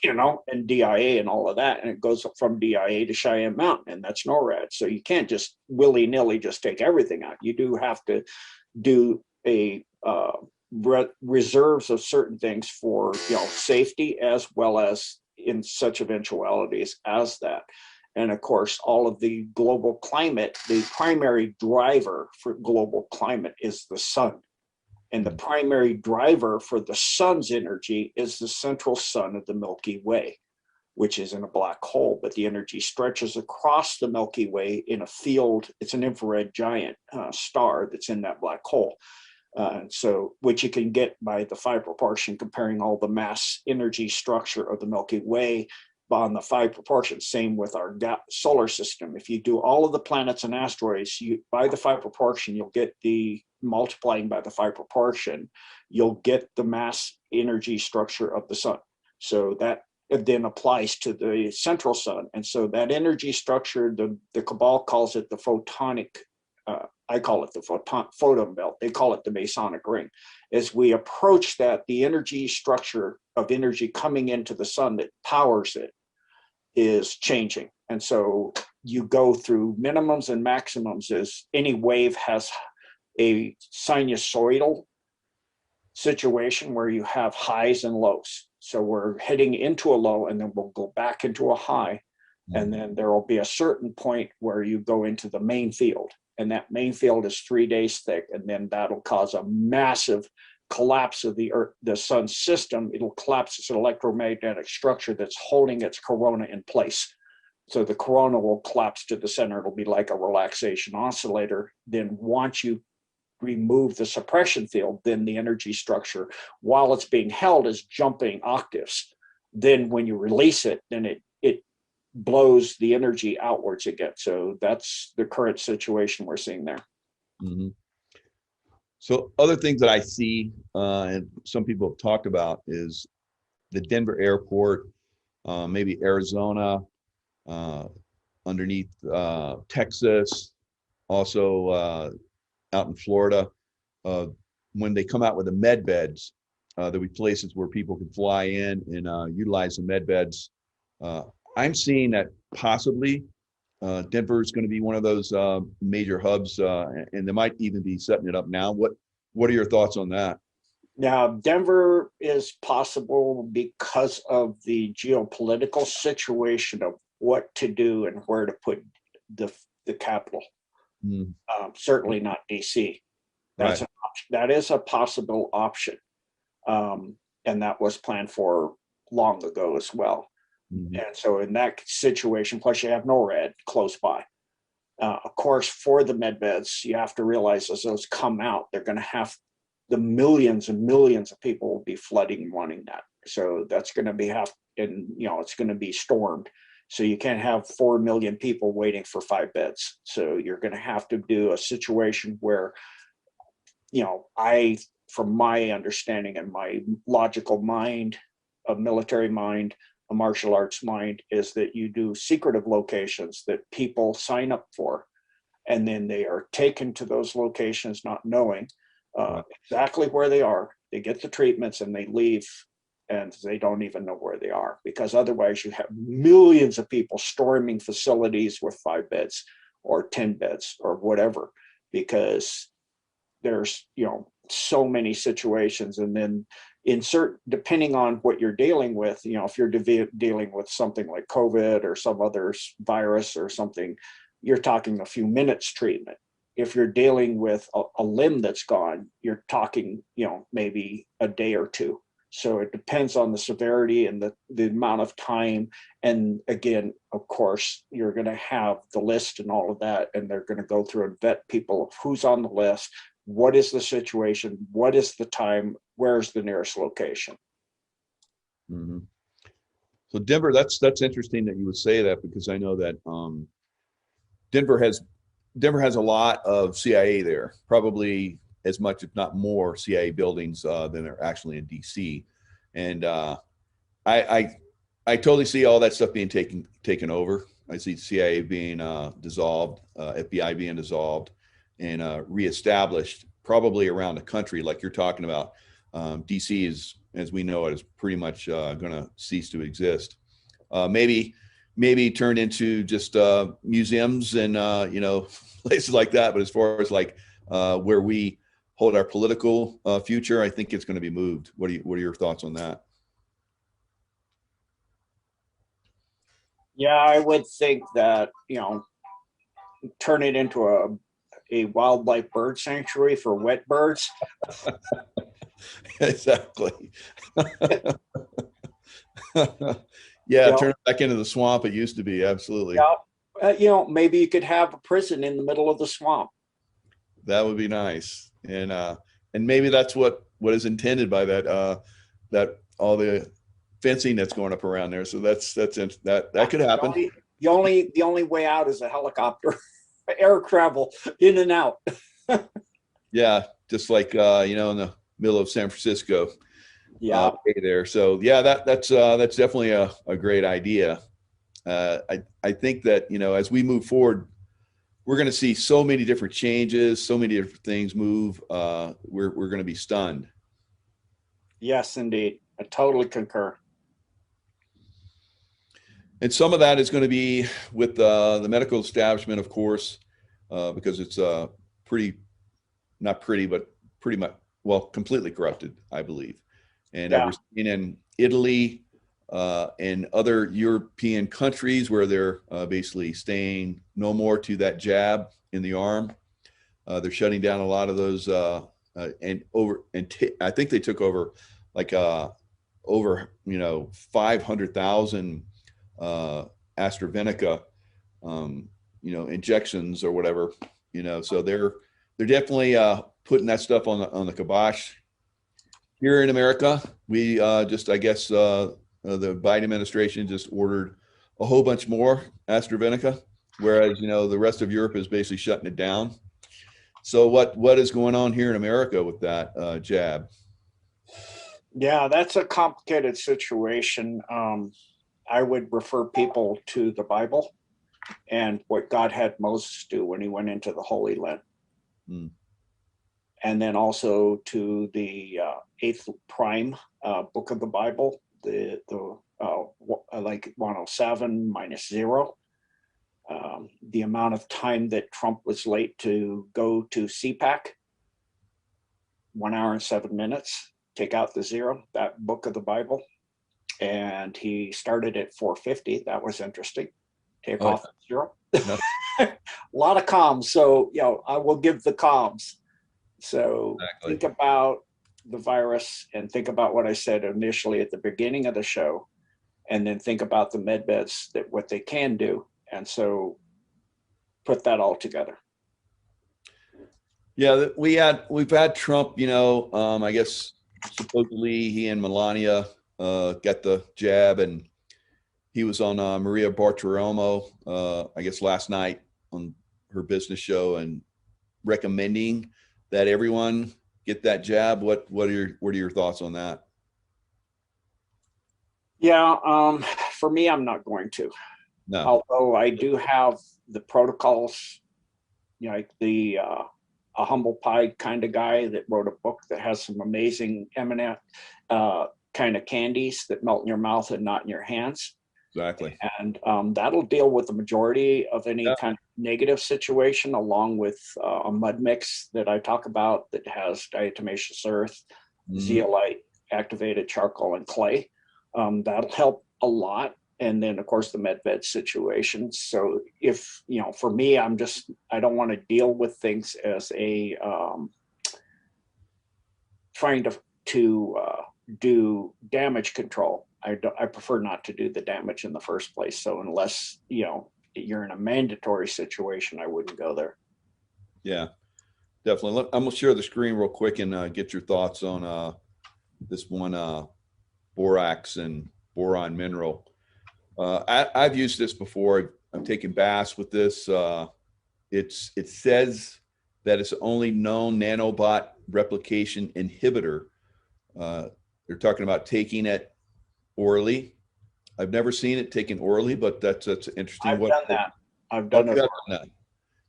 and DIA and all of that. And it goes from DIA to Cheyenne Mountain, and that's NORAD. So you can't just willy-nilly just take everything out. You do have to do a reserves of certain things for safety, as well as in such eventualities as that. And of course, all of the global climate, the primary driver for global climate is the sun. And the primary driver for the sun's energy is the central sun of the Milky Way, which is in a black hole, but the energy stretches across the Milky Way in a field. It's an infrared giant star that's in that black hole. So, which you can get by the phi proportion, comparing all the mass energy structure of the Milky Way on the phi proportion. Same with our solar system. If you do all of the planets and asteroids, by the phi proportion, you'll get multiplying by the phi proportion, you'll get the mass energy structure of the sun. So that then applies to the central sun. And so that energy structure, the cabal calls it the photonic, I call it the photon belt. They call it the Masonic ring. As we approach that, the energy structure of energy coming into the sun that powers it is changing. And so you go through minimums and maximums as any wave has a sinusoidal situation where you have highs and lows. So we're heading into a low, and then we'll go back into a high. And then there will be a certain point where you go into the main field. And that main field is 3 days thick. And then that'll cause a massive collapse of the sun's system. It'll collapse its electromagnetic structure that's holding its corona in place. So the corona will collapse to the center. It'll be like a relaxation oscillator. Then once you remove the suppression field, then the energy structure, while it's being held, is jumping octaves. Then when you release it, then it blows the energy outwards again. So that's the current situation we're seeing there. So other things that I see, and some people have talked about, is the Denver airport, maybe Arizona, underneath Texas, also out in Florida. when they come out with the med beds, there'll be places where people can fly in and utilize the med beds. I'm seeing that possibly Denver is going to be one of those major hubs, and they might even be setting it up now. What are your thoughts on that? Now, Denver is possible because of the geopolitical situation of what to do and where to put the capital. Mm. Certainly not DC. That's Right. that is a possible option, and that was planned for long ago as well. Mm-hmm. And so, in that situation, plus you have NORAD close by. Of course, for the med beds, you have to realize as those come out, they're going to have the millions and millions of people will be flooding wanting that. So that's going to be and it's going to be stormed. So you can't have 4 million people waiting for 5 beds. So you're going to have to do a situation where, from my understanding and my logical mind, a military mind, a martial arts mind, is that you do secretive locations that people sign up for, and then they are taken to those locations not knowing exactly where they are. They get the treatments and they leave, and they don't even know where they are, because otherwise you have millions of people storming facilities with 5 beds or 10 beds or whatever, because there's so many situations. And then depending on what you're dealing with, if you're dealing with something like COVID or some other virus or something, you're talking a few minutes treatment. If you're dealing with a limb that's gone, you're talking, maybe a day or two. So it depends on the severity and the amount of time. And again, of course, you're going to have the list and all of that, and they're going to go through and vet people of who's on the list, what is the situation, what is the time, where's the nearest location. Mm-hmm. So Denver, that's interesting that you would say that, because I know that Denver has a lot of CIA there, probably as much, if not more, CIA buildings than are actually in DC. And I totally see all that stuff being taken over. I see CIA being dissolved, FBI being dissolved, and reestablished probably around the country, like you're talking about. DC is, as we know it, is pretty much going to cease to exist. Maybe turned into just museums and places like that. But as far as like where we hold our political future, I think it's going to be moved. What are your thoughts on that? Yeah, I would think that, turn it into a wildlife bird sanctuary for wet birds. Exactly. Yeah, turn it back into the swamp it used to be. Absolutely. Yeah, maybe you could have a prison in the middle of the swamp. That would be nice, and maybe that's what is intended by that that all the fencing that's going up around there. So that could happen. The only way out is a helicopter, air travel in and out. Yeah, just like in the middle of San Francisco. Yeah, there. So yeah, that's definitely a great idea. I think that as we move forward, we're going to see so many different changes, so many different things move. We're going to be stunned. Yes, indeed. I totally concur. And some of that is going to be with the medical establishment, of course, because it's not pretty, but pretty much, well, completely corrupted, I believe. And we're seeing in Italy and other European countries where they're basically staying no more to that jab in the arm. They're shutting down a lot of those I think they took over like over 500,000 AstraZeneca injections or whatever. So they're definitely putting that stuff on the kibosh. Here in America, we I guess the Biden administration just ordered a whole bunch more AstraZeneca, whereas the rest of Europe is basically shutting it down. So what is going on here in America with that jab? Yeah, that's a complicated situation. I would refer people to the Bible and what God had Moses do when he went into the Holy Land. and then also to the eighth prime book of the Bible, like 107 minus 0. The amount of time that Trump was late to go to CPAC, 1 hour and 7 minutes. Take out the 0, that book of the Bible. And he started at 4:50. That was interesting. Take off the 0. No. A lot of comms. So, I will give the comms. So Exactly. think about the virus and think about what I said initially at the beginning of the show, and then think about the med beds, that what they can do. And so put that all together. Yeah, we've had Trump, I guess supposedly he and Melania got the jab, and he was on Maria Bartiromo, I guess last night on her business show, and recommending that everyone get that jab. What are your thoughts on that? Yeah, for me, I'm not going to. No. Although I do have the protocols, like a humble pie kind of guy that wrote a book that has some amazing eminent kind of candies that melt in your mouth and not in your hands. Exactly. And that'll deal with the majority of any kind of negative situation, along with a mud mix that I talk about that has diatomaceous earth, zeolite, activated charcoal, and clay. That'll help a lot. And then, of course, the med situation. So if, for me, I don't want to deal with things as a trying to do damage control. I prefer not to do the damage in the first place. So unless, you're in a mandatory situation, I wouldn't go there. Yeah, definitely. I'm going to share the screen real quick and get your thoughts on this one borax and boron mineral. I've used this before. I've taken baths with this. It says that it's the only known nanobot replication inhibitor. They're talking about taking it orally. I've never seen it taken orally, but that's interesting. I've done that. I've done it.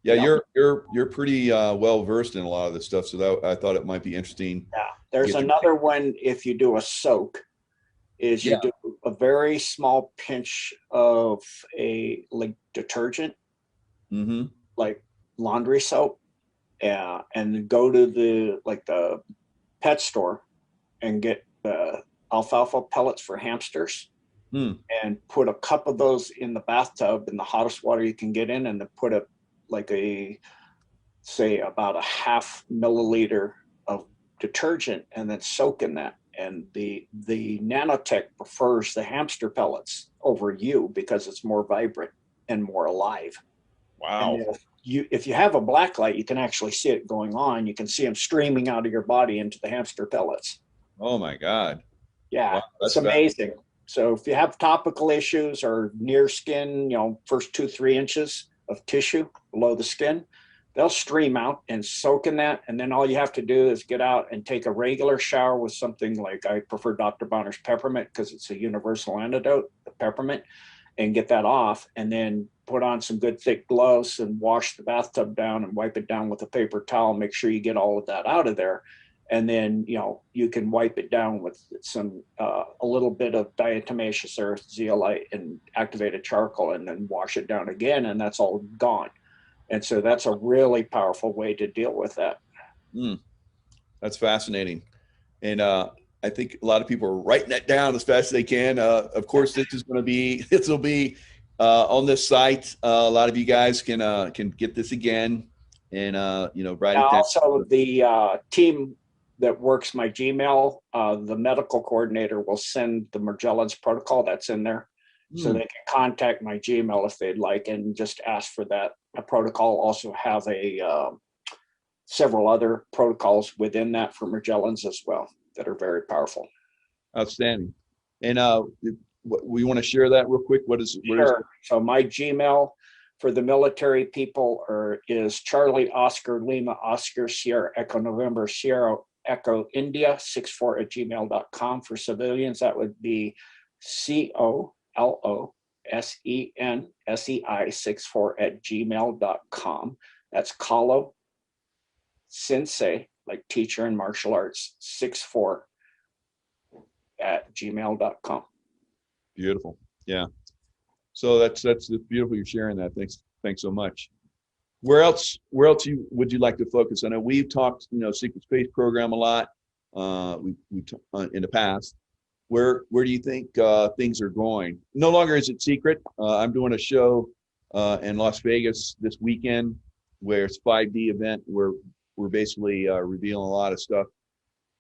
Yeah, you're pretty well versed in a lot of this stuff, so I thought it might be interesting. Yeah, there's another one. If you do a soak, is you do a very small pinch of a detergent, like laundry soap, and go to the pet store and get alfalfa pellets for hamsters, and put a cup of those in the bathtub in the hottest water you can get in, and then put say about a half milliliter of detergent, and then soak in that. And the nanotech prefers the hamster pellets over you because it's more vibrant and more alive. Wow. And if you have a black light, you can actually see it going on. You can see them streaming out of your body into the hamster pellets. Oh my God. Yeah, wow, it's amazing. So if you have topical issues or near skin, first 2-3 inches of tissue below the skin, they'll stream out and soak in that. And then all you have to do is get out and take a regular shower with something like, I prefer Dr. Bonner's peppermint because it's a universal antidote, the peppermint, and get that off. And then put on some good thick gloves and wash the bathtub down and wipe it down with a paper towel. Make sure you get all of that out of there. And then, you can wipe it down with some, a little bit of diatomaceous earth, zeolite, and activated charcoal, and then wash it down again. And that's all gone. And so that's a really powerful way to deal with that. That's fascinating. And I think a lot of people are writing that down as fast as they can. Of course, this will be on this site. A lot of you guys can get this again and, write it down. Also, the team that works my Gmail, the medical coordinator will send the Magellan's protocol that's in there. So they can contact my Gmail if they'd like and just ask for that. A protocol also have several other protocols within that for Magellan's as well that are very powerful. Outstanding. And we want to share that real quick. Sure. So my Gmail for the military people is Charlie Oscar Lima Oscar Sierra Echo November Sierra Echo India 64@gmail.com. For civilians, that would be COLOSENSEI 64@gmail.com. That's Colo Sensei Beautiful. teacher in martial arts 64 at gmail.com. Beautiful. Yeah. So that's beautiful. You're sharing that. Thanks so much. Where else would you like to focus? I know we've talked, secret space program a lot. In the past. Where do you think things are going? No longer is it secret. I'm doing a show in Las Vegas this weekend where it's a 5D event where we're basically revealing a lot of stuff.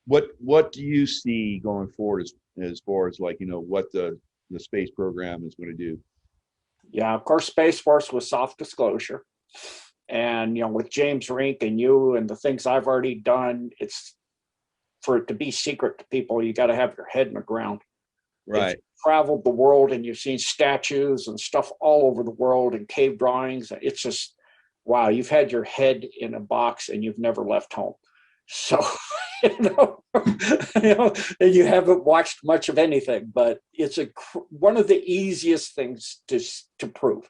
What do you see going forward as far as like, what the space program is going to do? Yeah, of course, Space Force was soft disclosure. And, with James Rink and you and the things I've already done, it's for it to be secret to people, you got to have your head in the ground. Right. If you've traveled the world and you've seen statues and stuff all over the world and cave drawings, it's just, wow, you've had your head in a box and you've never left home. So, and you haven't watched much of anything, but it's one of the easiest things to prove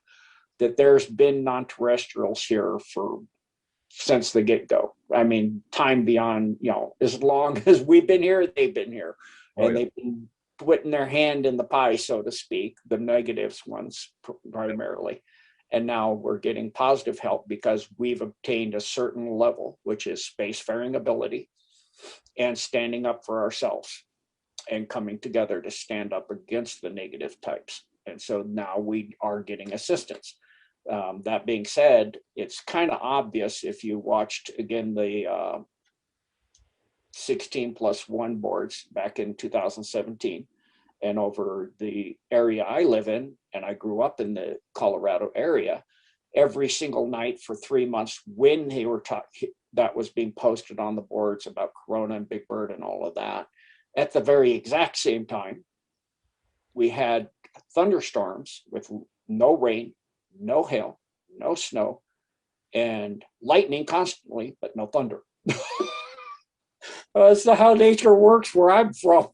that there's been non-terrestrials here since the get-go. I mean, time beyond, as long as we've been here, they've been here. And they've been putting their hand in the pie, so to speak, the negatives ones primarily. And now we're getting positive help because we've obtained a certain level, which is spacefaring ability and standing up for ourselves and coming together to stand up against the negative types. And so now we are getting assistance. That being said, it's kind of obvious if you watched, again, the 16+1 boards back in 2017 and over the area I live in, and I grew up in the Colorado area, every single night for 3 months when they were that was being posted on the boards about Corona and Big Bird and all of that. At the very exact same time, we had thunderstorms with no rain, no hail, no snow, and lightning constantly, but no thunder. That's how nature works where I'm from.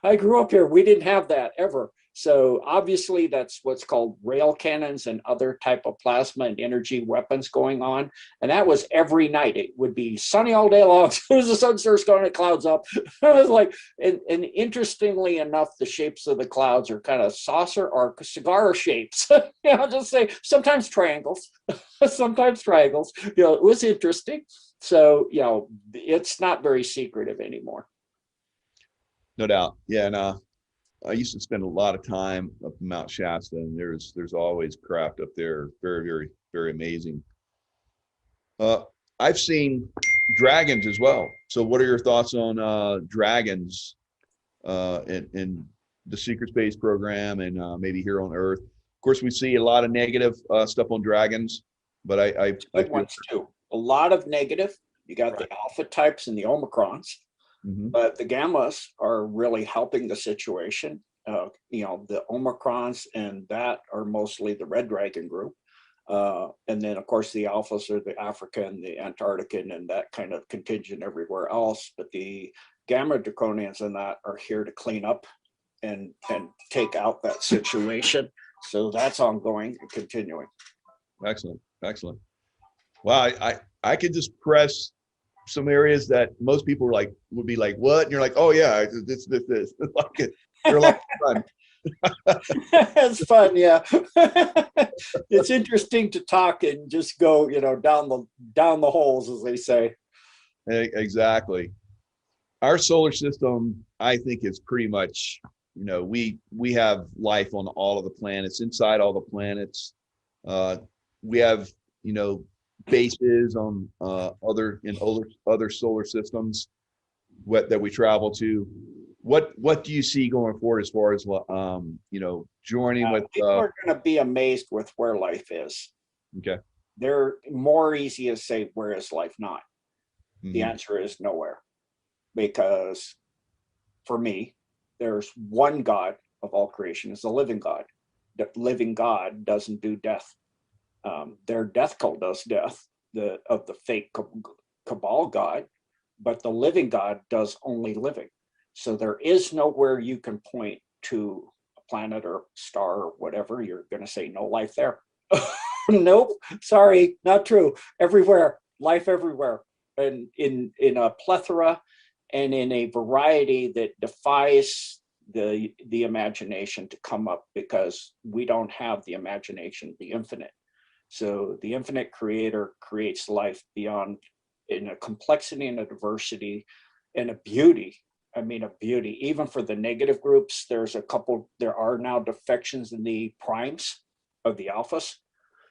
I grew up here. We didn't have that ever. So obviously that's what's called rail cannons and other type of plasma and energy weapons going on. And that was every night. It would be sunny all day long. As soon as the sun starts going, it clouds up. I was like, and interestingly enough, the shapes of the clouds are kind of saucer or cigar shapes. I'll just say sometimes triangles, sometimes triangles. It was interesting. So, it's not very secretive anymore. No doubt. Yeah. And I used to spend a lot of time up in Mount Shasta, and there's always craft up there. Very, very, very amazing. I've seen dragons as well. So what are your thoughts on dragons in the secret space program and maybe here on Earth? Of course, we see a lot of negative stuff on dragons, but I good ones too. A lot of negative. You got the alpha types and the Omicrons. Mm-hmm. But the gammas are really helping the situation. The Omicrons and that are mostly the Red Dragon group. And then, of course, the alphas are the African, the Antarctican, and that kind of contingent everywhere else. But the gamma draconians and that are here to clean up and take out that situation. So that's ongoing and continuing. Excellent. Excellent. Wow. I could just press some areas that most people would be like, what? And you're like, oh yeah, this. Like it. They're like fun. It's fun, yeah. It's interesting to talk and just go, down the holes, as they say. Exactly. Our solar system, I think, is pretty much, we have life on all of the planets, inside all the planets. We have, bases on other solar systems that we travel to. What do you see going forward as far as joining with people are going to be amazed with where life is. Okay. They're more easy to say, where is life not? Mm-hmm. The answer is nowhere, because for me, there's one God of all creation, is the living God. The living God doesn't do death. Their death cult does death, of the fake cabal God, but the living God does only living. So there is nowhere you can point to a planet or star or whatever. You're going to say no life there. Nope, sorry, not true. Everywhere, life everywhere. in a plethora and in a variety that defies the imagination to come up, because we don't have the imagination, the infinite. So the infinite creator creates life beyond, in a complexity and a diversity and a beauty. I mean, a beauty, even for the negative groups. There are now defections in the primes of the alphas.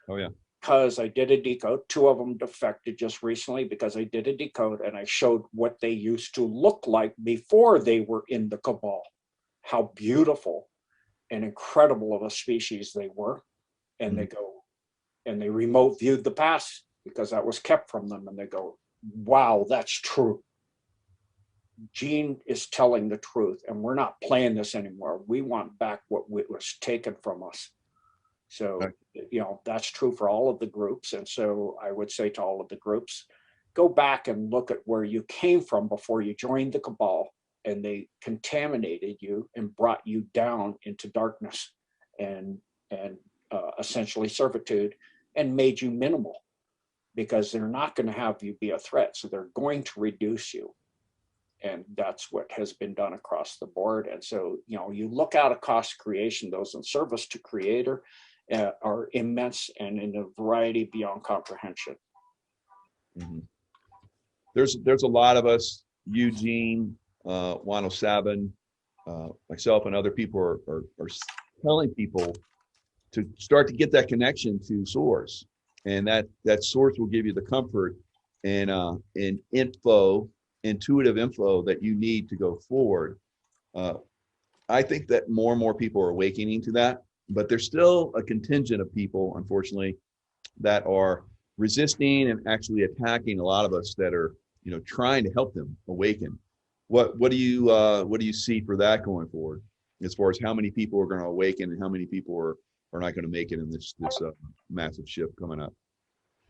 Oh yeah. Because I did a decode. 2 of them defected just recently because I did a decode and I showed what they used to look like before they were in the cabal, how beautiful and incredible of a species they were. And they go, and they remote viewed the past because that was kept from them. And they go, wow, that's true. Gene is telling the truth, and we're not playing this anymore. We want back what was taken from us. So, that's true for all of the groups. And so I would say to all of the groups, go back and look at where you came from before you joined the cabal, and they contaminated you and brought you down into darkness and essentially servitude, and made you minimal, because they're not going to have you be a threat. So they're going to reduce you. And that's what has been done across the board. And so, you look out across creation, those in service to creator are immense and in a variety beyond comprehension. There's a lot of us, Eugene, Wano Sabin, myself, and other people are telling people to start to get that connection to source, and that source will give you the comfort and intuitive info that you need to go forward. I think that more and more people are awakening to that, but there's still a contingent of people, unfortunately, that are resisting and actually attacking a lot of us that are, trying to help them awaken. What do you see for that going forward, as far as how many people are going to awaken and how many people are not going to make it in this massive shift coming up?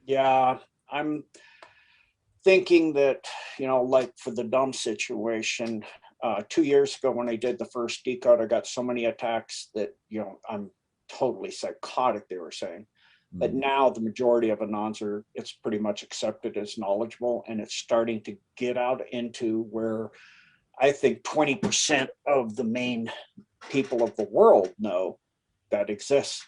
Yeah, I'm thinking that, like for the dumb situation, 2 years ago when I did the first decode, I got so many attacks that, I'm totally psychotic, they were saying. But now the majority of Anons it's pretty much accepted as knowledgeable, and it's starting to get out into where I think 20% of the main people of the world know that exists,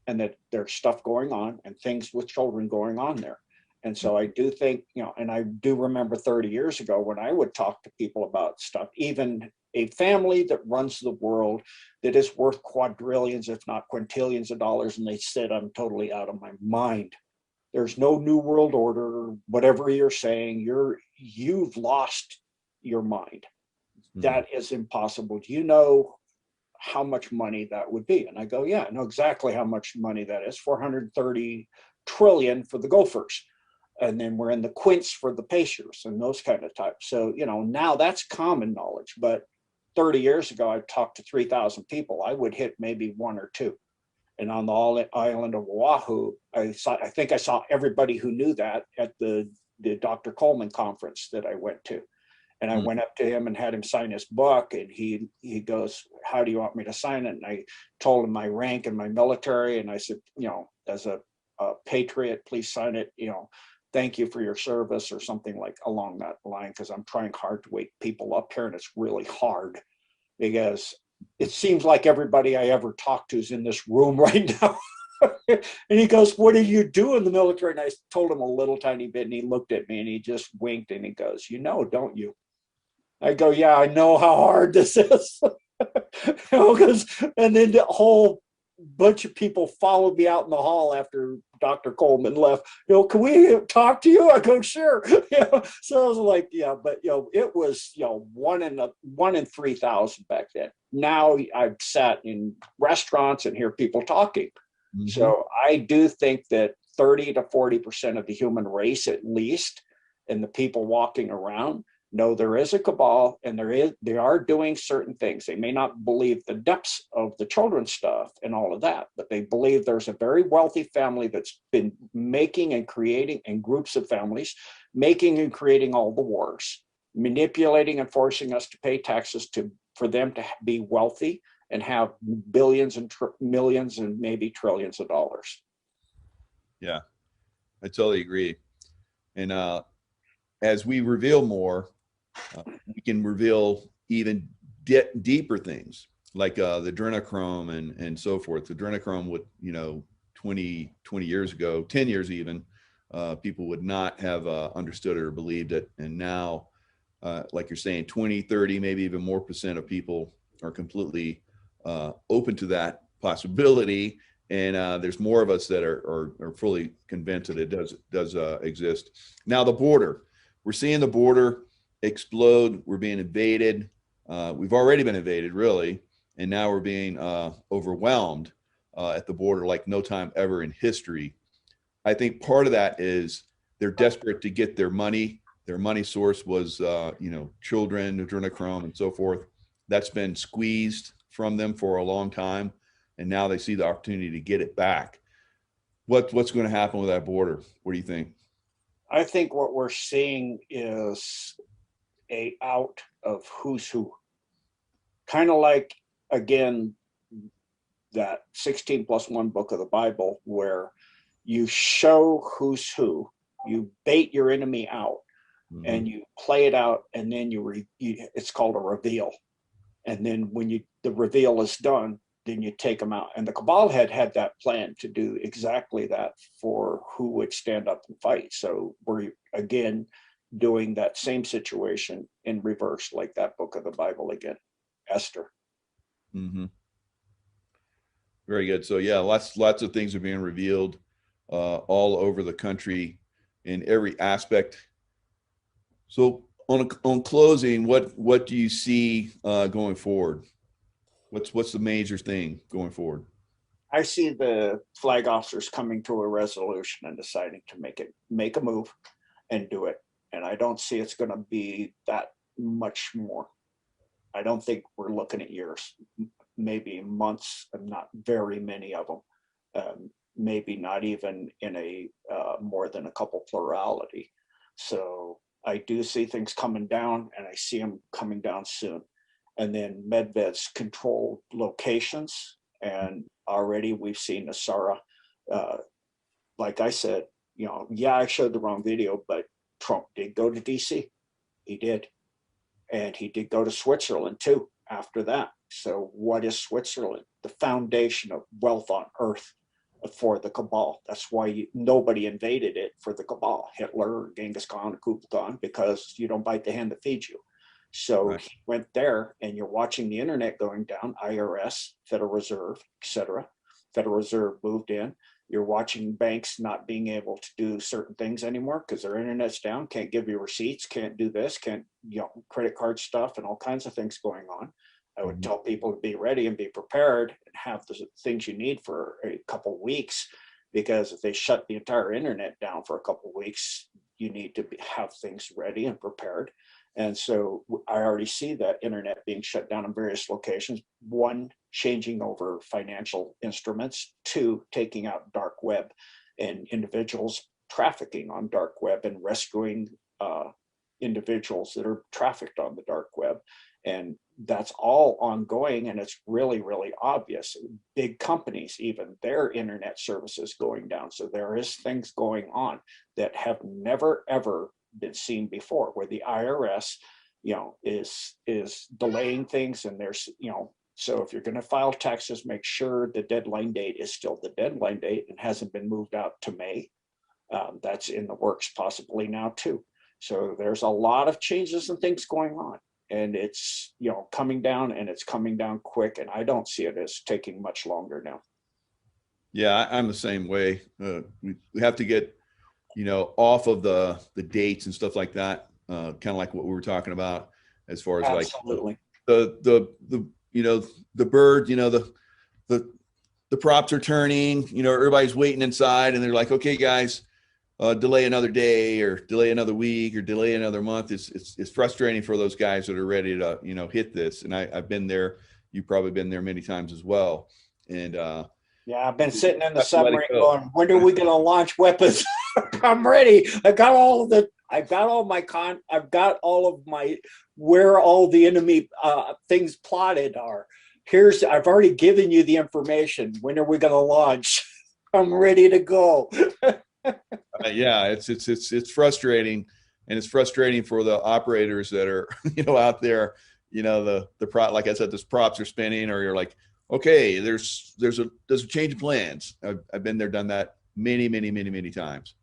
and that there's stuff going on and things with children going on there. And so I do think, and I do remember 30 years ago when I would talk to people about stuff, even a family that runs the world that is worth quadrillions, if not quintillions of dollars, and they said, I'm totally out of my mind. There's no new world order, whatever you're saying, you've lost your mind. That is impossible. Do you know how much money that would be? And I go, yeah, I know exactly how much money that is. 430 trillion for the gophers. And then we're in the quints for the pacers and those kind of types. So, now that's common knowledge. But 30 years ago, I talked to 3,000 people. I would hit maybe 1 or 2. And on the island of Oahu, I think I saw everybody who knew that at the Dr. Coleman conference that I went to. And I went up to him and had him sign his book, and he goes, how do you want me to sign it? And I told him my rank and my military, and I said, as a patriot, please sign it, thank you for your service, or something like along that line, because I'm trying hard to wake people up here, and it's really hard because it seems like everybody I ever talked to is in this room right now. And he goes, what do you do in the military? And I told him a little tiny bit, and he looked at me and he just winked and he goes, don't you? I go, yeah, I know how hard this is. And then the whole bunch of people followed me out in the hall after Dr. Coleman left. Can we talk to you? I go, sure. So I was like, yeah, but it was 1 in 3,000 back then. Now I've sat in restaurants and hear people talking. So I do think that 30 to 40% of the human race, at least, and the people walking around, know there is a cabal, and they are doing certain things. They may not believe the depths of the children's stuff and all of that, but they believe there's a very wealthy family that's been making and creating, and groups of families making and creating all the wars, manipulating and forcing us to pay taxes for them to be wealthy and have billions and millions and maybe trillions of dollars. Yeah, I totally agree. And as we reveal more, we can reveal even deeper things like the adrenochrome and so forth. The adrenochrome would, 20 years ago, 10 years even, people would not have understood it or believed it. And now, like you're saying, 20, 30, maybe even more % of people are completely open to that possibility. And there's more of us that are fully convinced that it does exist. Now, the border, we're seeing the border explode. We're being invaded. We've already been invaded, really. And now we're being overwhelmed at the border like no time ever in history. I think part of that is they're desperate to get their money. Their money source was, children, adrenochrome, and so forth. That's been squeezed from them for a long time. And now they see the opportunity to get it back. What's going to happen with that border? What do you think? I think what we're seeing is a out of who's who. Kind of like, again, that 16+1 book of the Bible, where you show who's who, you bait your enemy out, and you play it out, and then it's called a reveal. And then when the reveal is done, then you take them out. And the Cabal had that plan to do exactly that for who would stand up and fight. So we're, again, doing that same situation in reverse, like that book of the Bible again, Esther. Mm-hmm. Very good. So yeah, lots of things are being revealed all over the country in every aspect. So on closing, what do you see going forward? What's the major thing going forward? I see the flag officers coming to a resolution and deciding to make a move and do it. And I don't see it's going to be that much more. I don't think we're looking at years, maybe months, and not very many of them. Maybe not even in a more than a couple plurality. So I do see things coming down, and I see them coming down soon. And then Medved's controlled locations, and already we've seen Asara. Like I said, I showed the wrong video, but Trump did go to DC. He did. And he did go to Switzerland too after that. So what is Switzerland? The foundation of wealth on earth for the Cabal. That's why nobody invaded it for the Cabal, Hitler, Genghis Khan, Kublai Khan, because you don't bite the hand that feeds you. So right. He went there, and you're watching the internet going down, IRS, Federal Reserve, etc. Federal Reserve moved in. You're watching banks not being able to do certain things anymore because their internet's down, can't give you receipts, can't do this, can't, credit card stuff and all kinds of things going on. I would tell people to be ready and be prepared and have the things you need for a couple of weeks, because if they shut the entire internet down for a couple of weeks, you need to have things ready and prepared. And so I already see that internet being shut down in various locations. One, changing over financial instruments. Two, taking out dark web and individuals trafficking on dark web and rescuing individuals that are trafficked on the dark web. And that's all ongoing, and it's really, really obvious. Big companies, even their internet services going down. So there is things going on that have never, ever been seen before, where the IRS, is delaying things. And there's, so if you're going to file taxes, make sure the deadline date is still the deadline date and hasn't been moved out to May. That's in the works possibly now too. So there's a lot of changes and things going on, and it's, coming down, and it's coming down quick. And I don't see it as taking much longer now. Yeah, I'm the same way. We have to get, off of the dates and stuff like that. Kind of like what we were talking about, as far as Absolutely. like the bird, the props are turning, everybody's waiting inside, and they're like, okay, guys, delay another day or delay another week or delay another month. It's frustrating for those guys that are ready to, hit this. And I've been there. You've probably been there many times as well. And yeah, I've been sitting in the submarine going, when are we going to launch weapons? I'm ready. I've got all of my where all the enemy things plotted are. I've already given you the information. When are we going to launch? I'm ready to go. Yeah, it's frustrating And it's frustrating for the operators that are, out there, the prop, like I said, those props are spinning, or you're like, okay, there's a change of plans. I've been there, done that many times.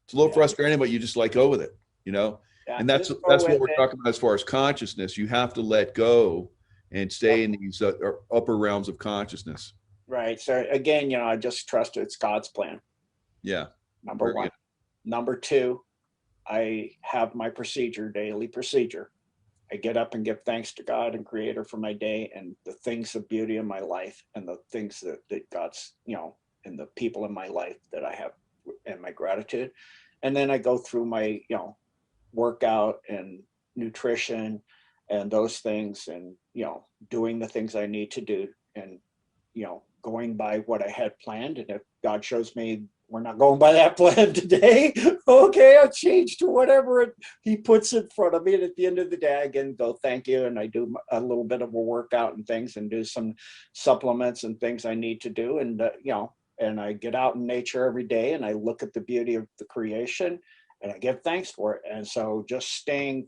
It's a little frustrating, but you just let go with it, and that's what we're talking about as far as consciousness. You have to let go and stay in these upper realms of consciousness. Right. So again, I just trust it's God's plan. Yeah. Number one. Number two, I have my daily procedure. I get up and give thanks to God and Creator for my day and the things of beauty in my life and the things that God's, and the people in my life that I have, and my gratitude. And then I go through my, workout and nutrition and those things, and, doing the things I need to do, and, going by what I had planned. And if God shows me we're not going by that plan today, okay, I'll change to whatever he puts in front of me. And at the end of the day, I again go, thank you. And I do a little bit of a workout and things, and do some supplements and things I need to do. And, and I get out in nature every day, and I look at the beauty of the creation, and I give thanks for it. And so just staying,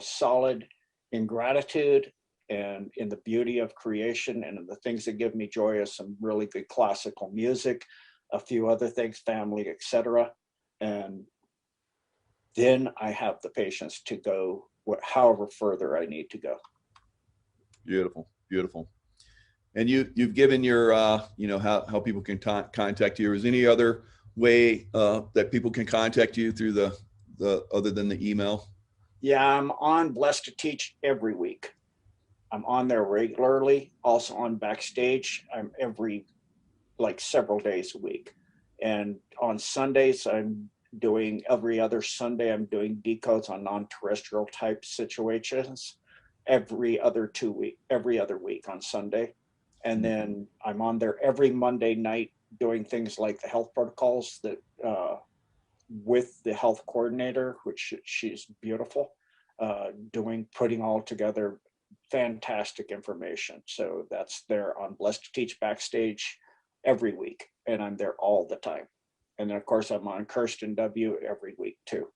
solid in gratitude and in the beauty of creation and in the things that give me joy is some really good classical music, a few other things, family, etc. And then I have the patience to go however further I need to go. Beautiful, beautiful. And you've given your, how people can contact you. Is any other way that people can contact you through the other than the email? Yeah, I'm on Blessed to Teach every week. I'm on there regularly. Also on Backstage, I'm several days a week. And on Sundays, every other Sunday, I'm doing decodes on non-terrestrial type situations every other week on Sunday. And then I'm on there every Monday night doing things like the health protocols that with the health coordinator, which she's beautiful, putting all together fantastic information. So that's there on Blessed to Teach Backstage every week, and I'm there all the time. And then of course I'm on Kirsten W every week too.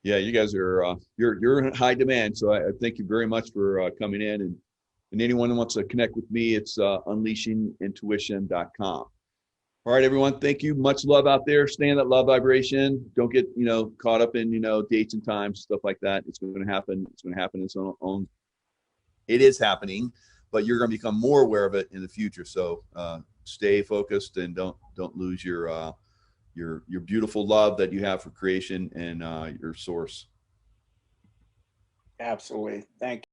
Yeah, you guys are you're in high demand, so I thank you very much for coming in. And anyone who wants to connect with me, it's unleashingintuition.com. All right, everyone, thank you. Much love out there. Stay in that love vibration. Don't get caught up in dates and times, stuff like that. It's going to happen. It's going to happen its own. It is happening, but you're going to become more aware of it in the future. So stay focused and don't lose your beautiful love that you have for creation and your source. Absolutely. Thank you.